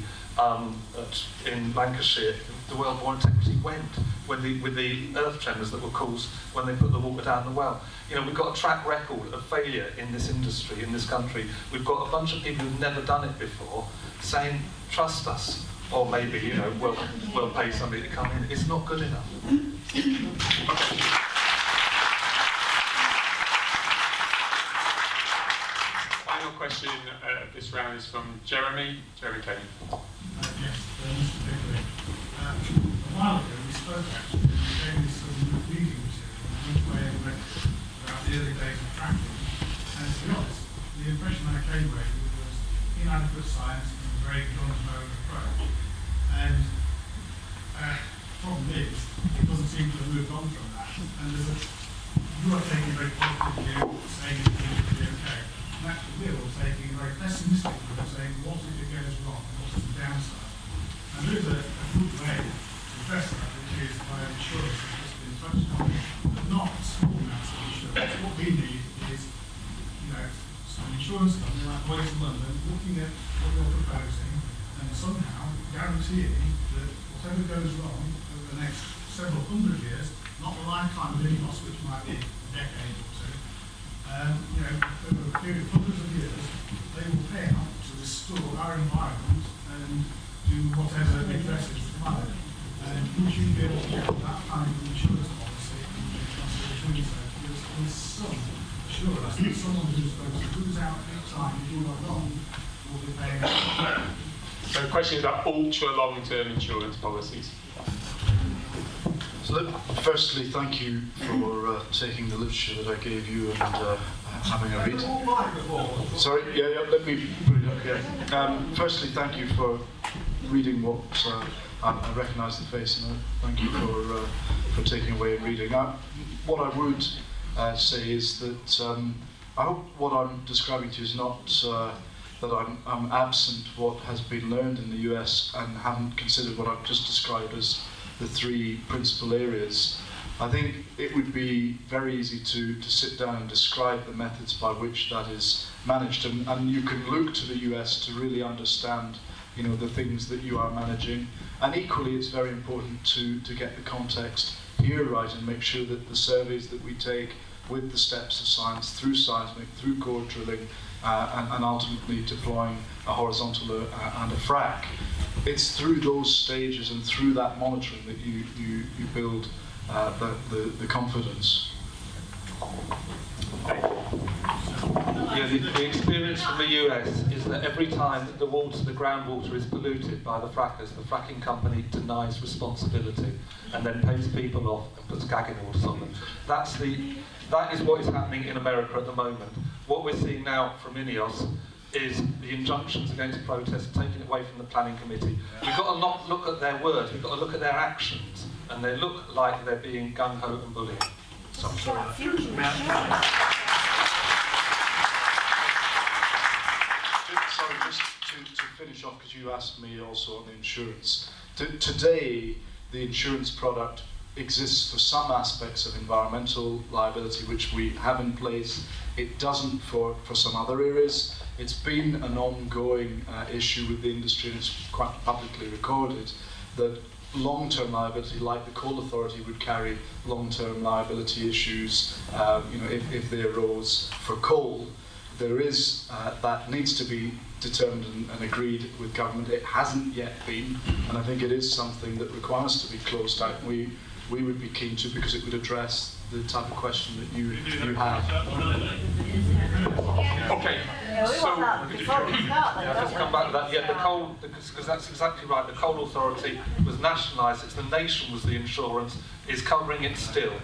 in Lancashire, the wellbore integrity went with the earth tremors that were caused when they put the water down the well. We've got a track record of failure in this industry, in this country. We've got a bunch of people who've never done it before saying, trust us, or maybe, we'll pay somebody to come in. It's not good enough. Okay. Final question of this round is from Jeremy Kenny. Yes, Mr. Pickering. A while ago we spoke actually, and we gave this sort of reading material, and went away and read about the early days of fracking. And to be honest, the impression I came away with was inadequate science and a very gun-ho approach. And the problem is, it doesn't seem to have moved on from that. And you are taking a very positive view, saying it's going to be okay. And actually we're all taking a very pessimistic view, saying what if it goes wrong, what's the downside? And there is a good way to address that, which is by insurance, as has been touched on, but not small amounts of insurance. What we need is, some insurance company like Lloyd's in London looking at what you're proposing and somehow guaranteeing that whatever goes wrong over the next several hundred years, not the lifetime of INEOS, which might be a decade or two, over a period of hundreds of years, they will pay out to restore our environment and do whatever addresses the planet. And would you be able to get that kind of insurance policy with some assurance that someone who's supposed to lose out each time if you are wrong will be paying out? So the question is about ultra long-term insurance policies. So firstly, thank you for taking the literature that I gave you and having a read. Sorry, yeah, let me put it up here. Firstly, thank you for reading what I recognise the face, and thank you for taking away and reading. What I would say is that I hope what I'm describing to you is not that I'm absent what has been learned in the US and haven't considered what I've just described as the three principal areas. I think it would be very easy to sit down and describe the methods by which that is managed, and you can look to the US to really understand the things that you are managing. And equally, it's very important to get the context here right and make sure that the surveys that we take with the steps of science, through seismic, through core drilling, and ultimately deploying a horizontal and a frac, it's through those stages and through that monitoring that you build the confidence. Yeah, the experience from the US is that every time that the groundwater is polluted by the frackers, the fracking company denies responsibility and then pays people off and puts gagging orders on them. That is what is happening in America at the moment. What we're seeing now from INEOS is the injunctions against protest taken away from the planning committee. We've got to not look at their words, we've got to look at their actions, and they look like they're being gung-ho and bullying. So I'm sorry. Sorry, just to finish off, because you asked me also on the insurance. Today, the insurance product exists for some aspects of environmental liability, which we have in place. It doesn't for some other areas. It's been an ongoing issue with the industry, and it's quite publicly recorded that long-term liability, like the Coal Authority, would carry long-term liability issues if they arose for coal. There is, that needs to be determined and agreed with government. It hasn't yet been, and I think it is something that requires to be closed out. We would be keen to, because it would address the type of question that you have. Okay. So, just come back to that. Yeah, the coal, because that's exactly right. The Coal Authority was nationalised. It's the nation was the insurance, is covering it still.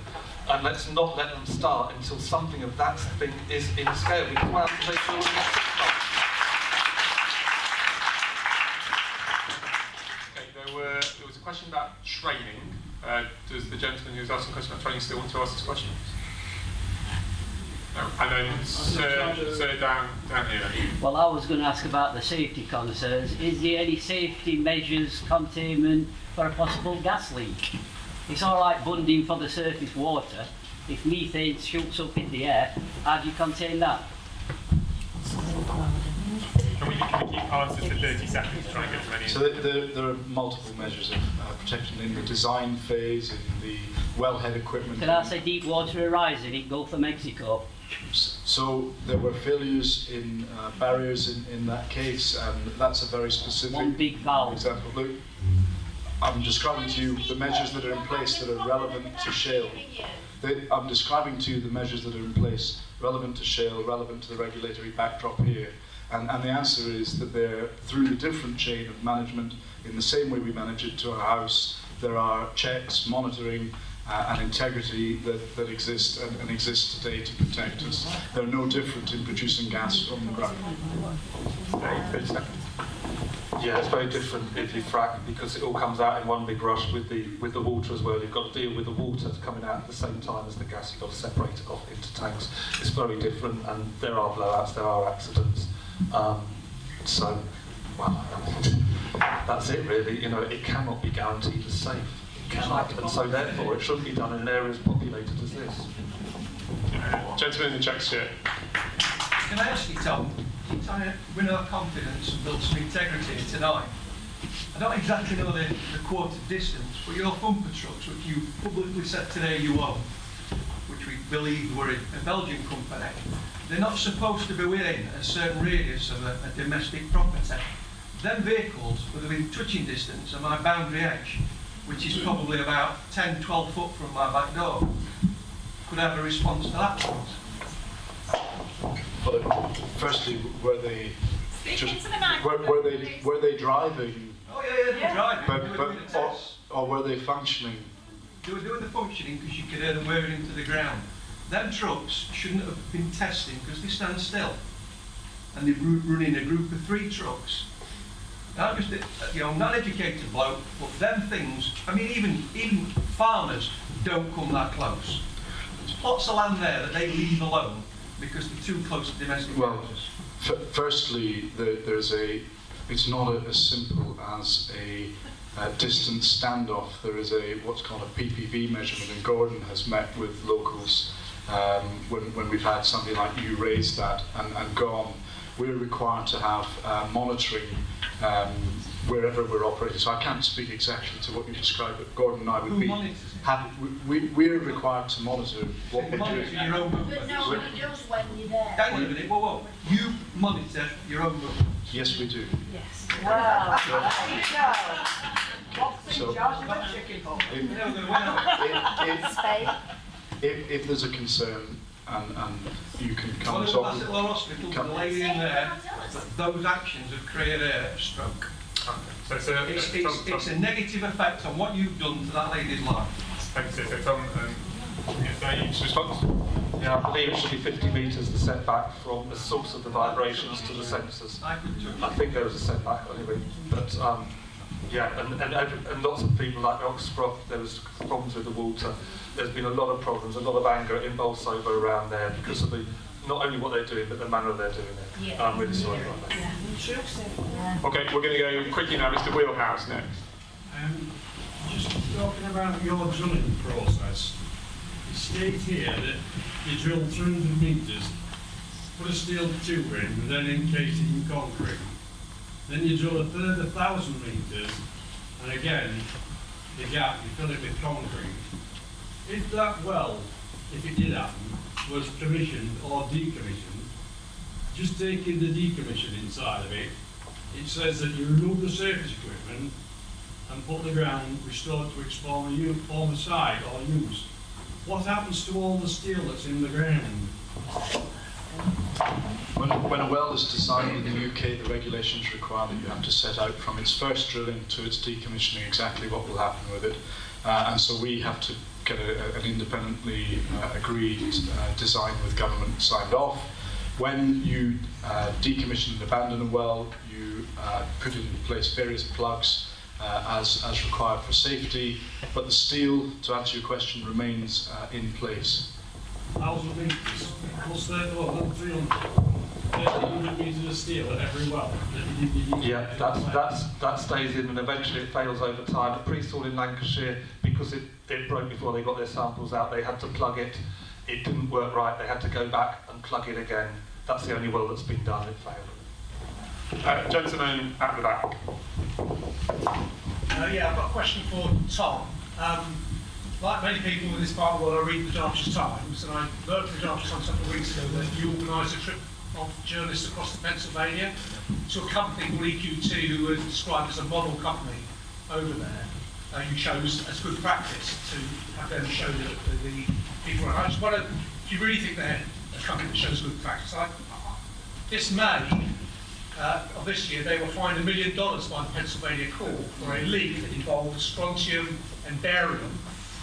And let's not let them start until something of that thing is in scale. We can have to make sure we're not Okay, there was a question about training. Does the gentleman who was asking a question about training still want to ask this question? No. And then sir down here. Well, I was going to ask about the safety concerns. Is there any safety measures, containment for a possible gas leak? It's all right bunding for the surface water. If methane shoots up in the air, how do you contain that? Can we keep answers for 30 seconds to try and get as many? So there are multiple measures of protection in the design phase, in the wellhead equipment. Could I say deep water horizon in Gulf of Mexico? So there were failures in barriers in that case, and that's a very specific one big valve example. Look, I'm describing to you the measures that are in place that are relevant to shale. I'm describing to you the measures that are in place relevant to shale, relevant to the regulatory backdrop here. And the answer is that they're through the different chain of management, in the same way we manage it to our house. There are checks, monitoring, and integrity that exist and exist today to protect us. They're no different in producing gas from the ground. Yeah, it's very different if you frack, because it all comes out in one big rush with the water as well. You've got to deal with the water coming out at the same time as the gas. You've got to separate it off into tanks. It's very different, and there are blowouts, there are accidents. So, well, that's it really. You know, it cannot be guaranteed as safe. It cannot, and so therefore it shouldn't be done in areas populated as this. Gentleman in the check shirt. Can I ask you, Tom, trying to win our confidence and build some integrity here tonight? I don't exactly know the quoted distance, but your thumper trucks, which you publicly said today you own, which we believe were a Belgian company, they're not supposed to be within a certain radius of a domestic property. Them vehicles, within touching distance of my boundary edge, which is probably about 10, 12 foot from my back door, could I have a response to that, please? But firstly, were they driving? Oh yeah, they were driving. Or were they functioning? They were doing the functioning because you could hear them wearing into the ground. Them trucks shouldn't have been testing because they stand still, and they're running a group of 3 trucks. Now, I'm just not educated bloke, but them things. I mean, even farmers don't come that close. There's plots of land there that they leave alone because they're too close to domestic houses. Firstly, it's not as simple as a distance standoff. There is what's called a PPV measurement, and Gordon has met with locals when we've had something like you raise that and gone. We're required to have monitoring wherever we're operating. So I can't speak exactly to what you described, but Gordon and I would be happy. We're required to monitor what we're doing. Your own movement. But nobody does when you're there. Hang on a minute, whoa. You monitor your own movement. Yes, we do. Yes. Wow. If there's a concern, and you can come Well, and in talk. Bassetlaw Hospital, the lady in there, those actions have created a stroke. It's a negative effect on what you've done to that lady's life. Thanks, so Tom, each response? Yeah, I believe it should be 50 metres the setback from the source of the vibrations to the sensors. I think there was a setback anyway, but yeah, and lots of people like Oxcroft, there was problems with the water. There's been a lot of problems, a lot of anger in Bolsover around there because of the not only what they're doing, but the manner they're doing it. Yeah. I'm really sorry about that. Yeah. Okay, we're going to go quickly now, Mr. Wheelhouse next. Just talking about your drilling process, it states here that you drill 300 metres, put a steel tube in, and then encase it in concrete. Then you drill a further 1,000 metres, and again, the gap, you fill it with concrete. If that well, if it did happen, was commissioned or decommissioned, just taking the decommissioned inside of it, it says that you remove the surface equipment and put the ground restored to its former side or use. What happens to all the steel that's in the ground? When a well is designed in the UK, the regulations require that you have to set out from its first drilling to its decommissioning exactly what will happen with it. And so we have to get an independently agreed design with government signed off. When you decommission and abandon a well, you put in place various plugs as required for safety, but the steel, to answer your question, remains in place. 1,000 metres, plus 300 metres of steel at every well. Yeah, that stays in, and eventually it fails over time. The Priesthall in Lancashire, because it broke before they got their samples out, they had to plug it. It didn't work right. They had to go back and plug it again. That's the only well that's been done. It failed. Gentleman at the back. Yeah, I've got a question for Tom. Like many people in this part of the world, I read the Derbyshire Times, and I learned from the Derbyshire Times a couple of weeks ago that you organised a trip of journalists across the Pennsylvania to a company called EQT, who was described as a model company over there. You chose as good practice to have them show the people around. I just wonder if you really think they're a company that shows good practice. This May of this year, they were fined $1 million by the Pennsylvania court for a leak that involved strontium and barium,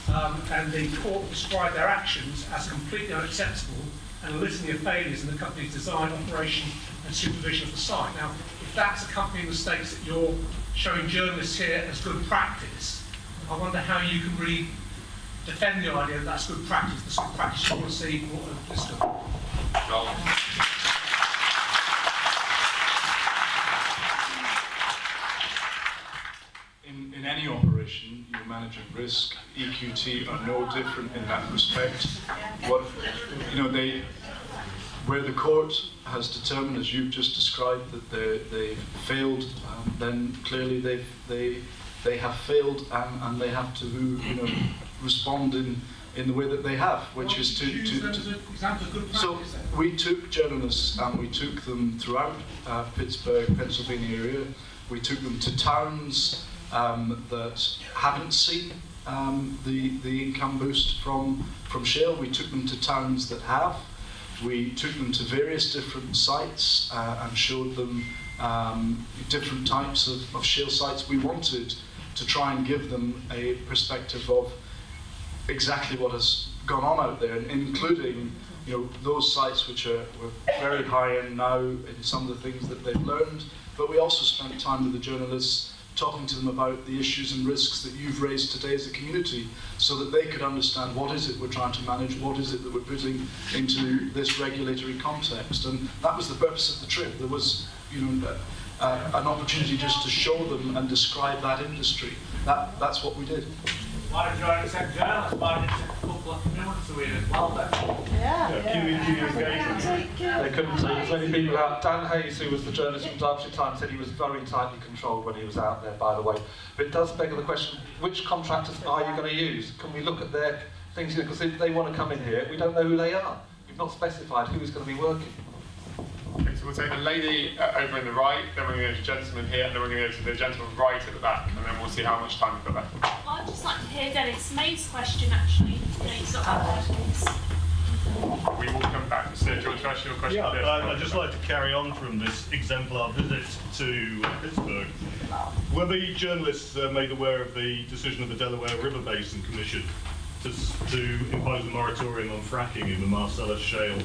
and the court described their actions as completely unacceptable and a litany of failures in the company's design, operation and supervision of the site. Now, if that's a company in the States that you're showing journalists here as good practice, I wonder how you can really defend the idea that that's good practice, the sort of practice you want to see more of this stuff. In any operation, you're managing risk. EQT are no different in that respect. Where the court has determined, as you've just described, that they failed, then clearly they have failed, and they have to respond in the way that they have, which is to so we took journalists and we took them throughout Pittsburgh, Pennsylvania area. We took them to towns that haven't seen the income boost from shale. We took them to towns that have. We took them to various different sites and showed them different types of shale sites. We wanted to try and give them a perspective of exactly what has gone on out there, including those sites which were very high end now in some of the things that they've learned. But we also spent time with the journalists talking to them about the issues and risks that you've raised today as a community, so that they could understand what is it we're trying to manage, what is it that we're putting into this regulatory context. And that was the purpose of the trip. There was an opportunity just to show them and describe that industry. That's what we did. Why did you accept journalists? Why did you accept a couple of communities with as well then? They couldn't take as many people out. Dan Hayes, who was the journalist from Derbyshire Times, said he was very tightly controlled when he was out there, by the way. But it does beg the question, which contractors are you going to use? Can we look at their things here? Because if they want to come in here, we don't know who they are. You've not specified who is going to be working. Okay, so we'll take the lady over in the right, then we're going to go to the gentleman here, and then we're going to go to the gentleman right at the back, and then we'll see how much time we've got left. I'd just like to hear Dennis May's question, actually. Dennis, We will come back. Sir, do you want to ask your question? Yeah, I'd just like to carry on from this exemplar visit to Pittsburgh. Were the journalists made aware of the decision of the Delaware River Basin Commission to impose a moratorium on fracking in the Marcellus Shale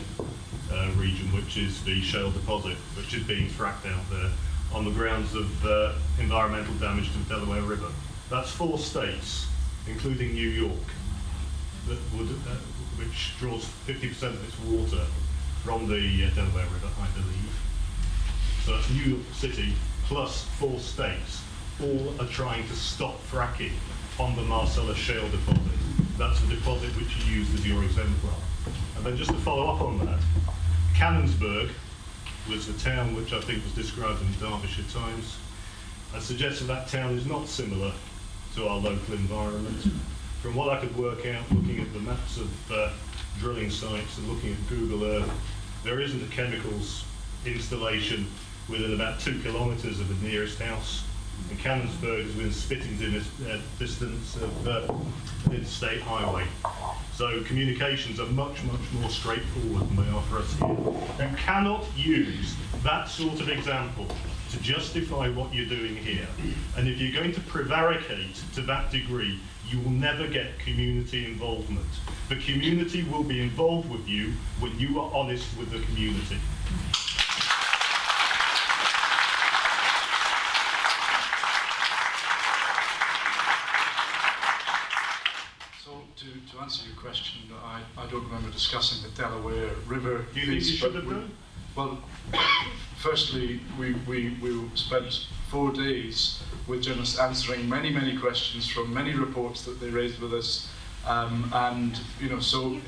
region, which is the shale deposit, which is being fracked out there on the grounds of environmental damage to the Delaware River? That's 4 states, including New York, that would, which draws 50% of its water from the Delaware River, I believe. So that's New York City plus 4 states, all are trying to stop fracking on the Marcellus Shale deposit. That's the deposit which you used as your exemplar. And then just to follow up on that, Canonsburg was the town which I think was described in the Derbyshire Times. I suggest that town is not similar to our local environment. From what I could work out, looking at the maps of drilling sites and looking at Google Earth, there isn't a chemicals installation within about 2 kilometres of the nearest house. And Canonsburg is within spitting distance of an interstate highway. So communications are much, much more straightforward than they are for us here. You cannot use that sort of example to justify what you're doing here. And if you're going to prevaricate to that degree, you will never get community involvement. The community will be involved with you when you are honest with the community. To answer your question, I don't remember discussing the Delaware River. Do you think you should have done? Well, firstly, we spent 4 days with journalists answering many, many questions from many reports that they raised with us, and you know, so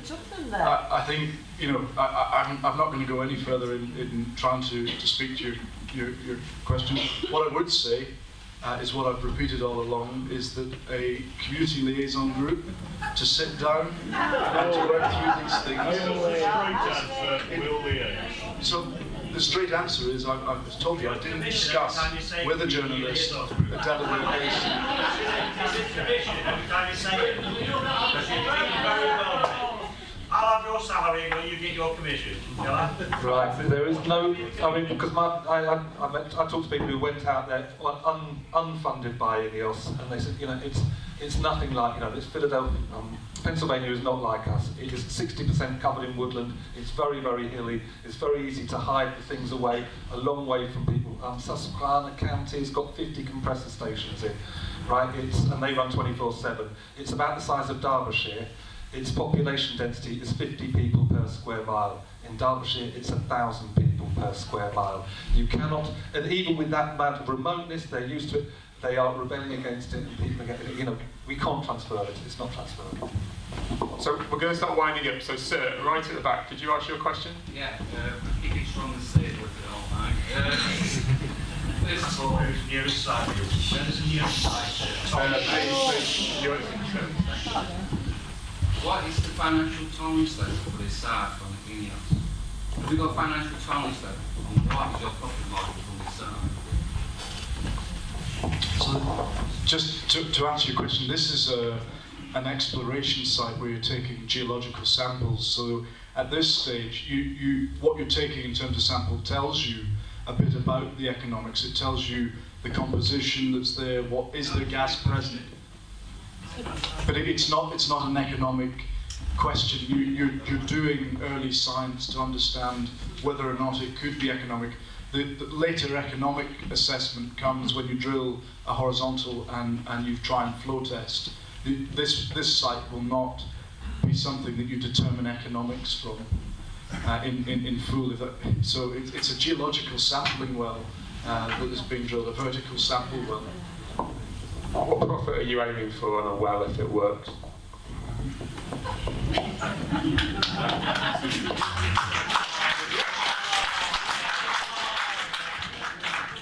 I think, you know, I'm not going to go any further in trying to speak to your question. What I would say is what I've repeated all along, is that a community liaison group to sit down and to work through these things. So the straight answer is, I've told you, I didn't discuss with a journalist the Delaware Basin. I'll have your salary when you get your commission. Right, there is no, I mean, because I talked to people who went out there unfunded by INEOS, and they said, you know, it's nothing like, you know, it's Philadelphia, Pennsylvania is not like us. It is 60% covered in woodland, it's very, very hilly, it's very easy to hide the things away, a long way from people. Susquehanna County's got 50 compressor stations in, right, and they run 24/7. It's about the size of Derbyshire. Its population density is 50 people per square mile. In Derbyshire, it's 1,000 people per square mile. You cannot, and even with that amount of remoteness, they're used to it, they are rebelling against it, and people are getting, you know, we can't transfer it, it's not transferable. So we're going to start winding up. So, sir, right at the back, could you ask your question? Yeah, keep it strong and safe if you don't mind. First of all, nearest site, there's a nearest site. What is the financial tolerance level for this site from the INEOS? Have we got financial tolerance level? And what is your profit margin from this site? So, just to answer your question, this is an exploration site where you're taking geological samples. So at this stage, what you're taking in terms of sample tells you a bit about the economics. It tells you the composition that's there, what is there gas present. But it's not an economic question. You're doing early science to understand whether or not it could be economic. The later economic assessment comes when you drill a horizontal and you try and flow test. This site will not be something that you determine economics from in full. So it's a geological sampling well that is being drilled, a vertical sample well. What profit are you aiming for on a well if it works?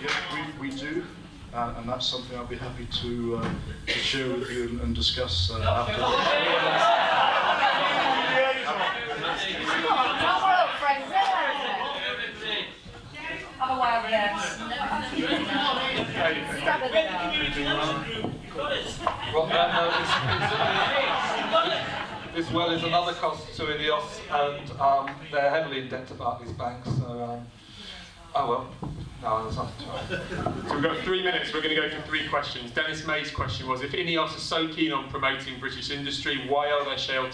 Yes, we do, and that's something I'll be happy to share with you and discuss after. This well as another cost to INEOS, and they're heavily in debt to Barclays Bank, so, oh well, no, there's nothing to add. So we've got 3 minutes, we're going to go through 3 questions. Dennis May's question was, if INEOS are so keen on promoting British industry, why are there shale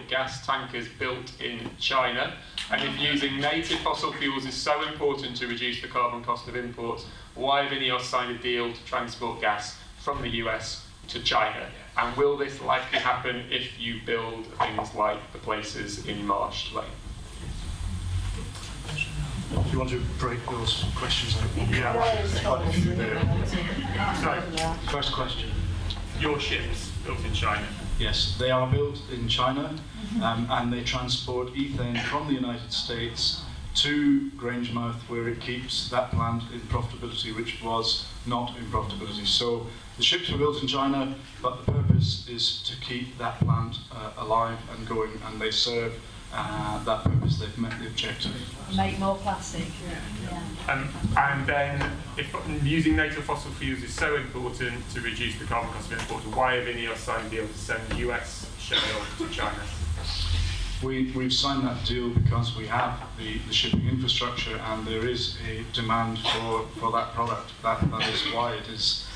gas tankers built in China? And if using native fossil fuels is so important to reduce the carbon cost of imports, why have INEOS signed a deal to transport gas from the US to China? And will this likely happen if you build things like the places in Marsh Lane? Do you want to break those questions out? Yeah, quite a few there. So, first question. Your ships built in China? Yes, they are built in China, and they transport ethane from the United States to Grangemouth, where it keeps that plant in profitability, which was not in profitability. So the ships were built in China, but the purpose is to keep that plant alive and going, and they serve that purpose. They've met the objective. Make more plastic. Yeah. And then, if using native fossil fuels is so important to reduce the carbon cost of imports, why have INEOS signed a deal to send US shale to China? We've signed that deal because we have the shipping infrastructure, and there is a demand for that product. That is why it is.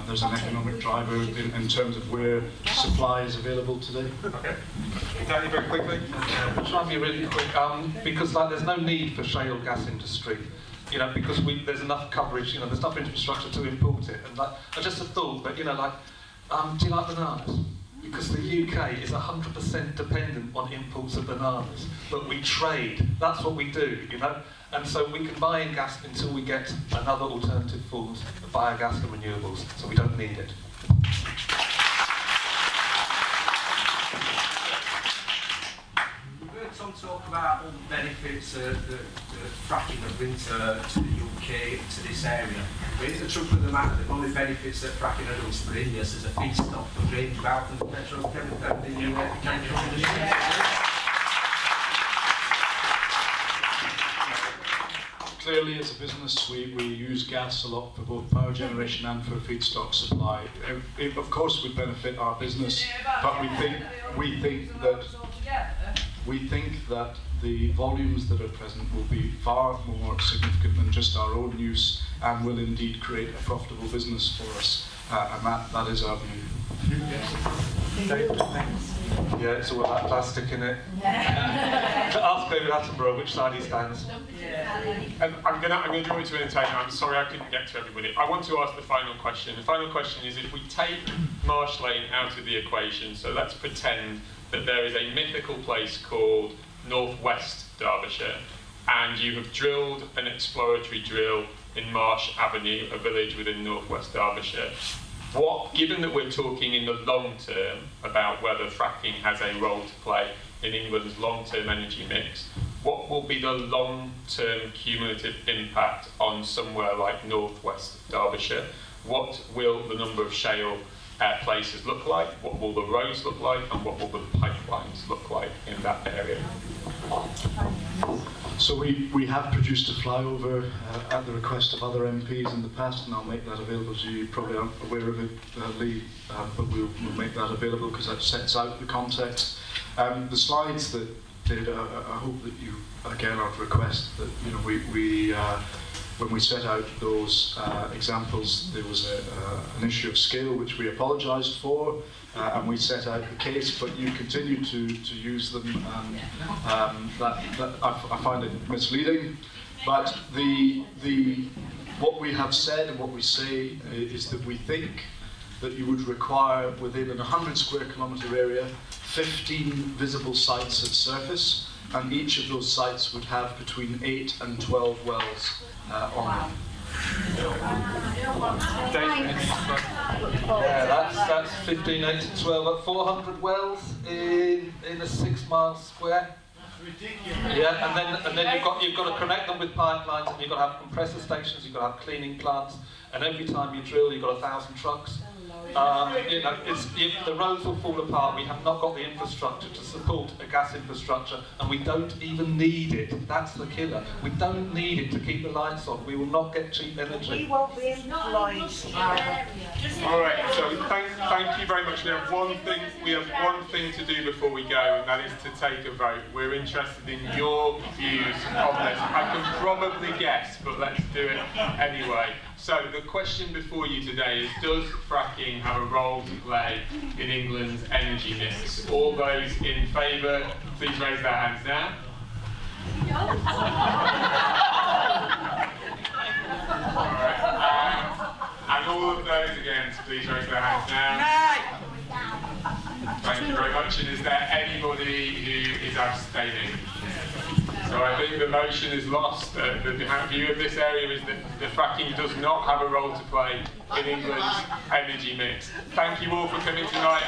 There's an economic driver in terms of where supply is available today. Okay. Danny, very quickly. I'll try and be really quick. Because there's no need for shale gas industry. You know, because there's enough coverage. You know, there's enough infrastructure to import it. And I just have thought, but you know, do you like bananas? Because the UK is 100% dependent on imports of bananas, but we trade. That's what we do, you know. And so we can buy in gas until we get another alternative forms of biogas and renewables. So we don't need it. We've heard some talk about all the benefits that fracking will bring to the UK, to this area. But it's the truth of the matter, the only benefits that fracking has for INEOS as a feedstock for Grangemouth and petrochemical in the chemical industry. Clearly, as a business, we use gas a lot for both power generation and for feedstock supply. It, of course, would benefit our business, but we think that the volumes that are present will be far more significant than just our own use, and will indeed create a profitable business for us. And that is our view. Yeah, it's all that plastic in it. Ask David Attenborough which side he stands. I'm going to draw you to an entertainment. I'm sorry I couldn't get to everybody. I want to ask the final question. The final question is, if we take Marsh Lane out of the equation, so let's pretend that there is a mythical place called Northwest Derbyshire, and you have drilled an exploratory drill in Marsh Avenue, a village within Northwest Derbyshire. Given that we're talking in the long term about whether fracking has a role to play in England's long-term energy mix, what will be the long-term cumulative impact on somewhere like Northwest Derbyshire? What will the number of shale places look like? What will the roads look like? And what will the pipelines look like in that area? So we have produced a flyover at the request of other MPs in the past, and I'll make that available to you. You probably aren't aware of it, Lee, but we'll make that available because that sets out the context. The slides that did, I hope that you, again, I'd request that, you know, when we set out those examples, there was an issue of scale which we apologised for, and we set out the case, but you continue to use them, and I find it misleading. But what we have said and what we say is that we think that you would require, within a 100 square kilometre area, 15 visible sites at surface, and each of those sites would have between 8 and 12 wells on them. Yeah, that's 15, 8 to 12, 400 wells in a 6 mile square. Ridiculous. Yeah, and then you've got to connect them with pipelines, and you've got to have compressor stations, you've got to have cleaning plants, and every time you drill, you've got 1,000 trucks. The roads will fall apart. We have not got the infrastructure to support a gas infrastructure, and we don't even need it. That's the killer. We don't need it to keep the lights on. We will not get cheap energy. We won't be employed. All right. So thank you very much. We have one thing to do before we go, and that is to take a vote. We're interested in your views on this. I can probably guess, but let's do it anyway. So the question before you today is, does fracking have a role to play in England's energy mix? All those in favour, please raise their hands now. Alright, and all of those against, please raise their hands now. Thank you very much. And is there anybody who is abstaining? So I think the motion is lost. The view of this area is that the fracking does not have a role to play in England's energy mix. Thank you all for coming tonight.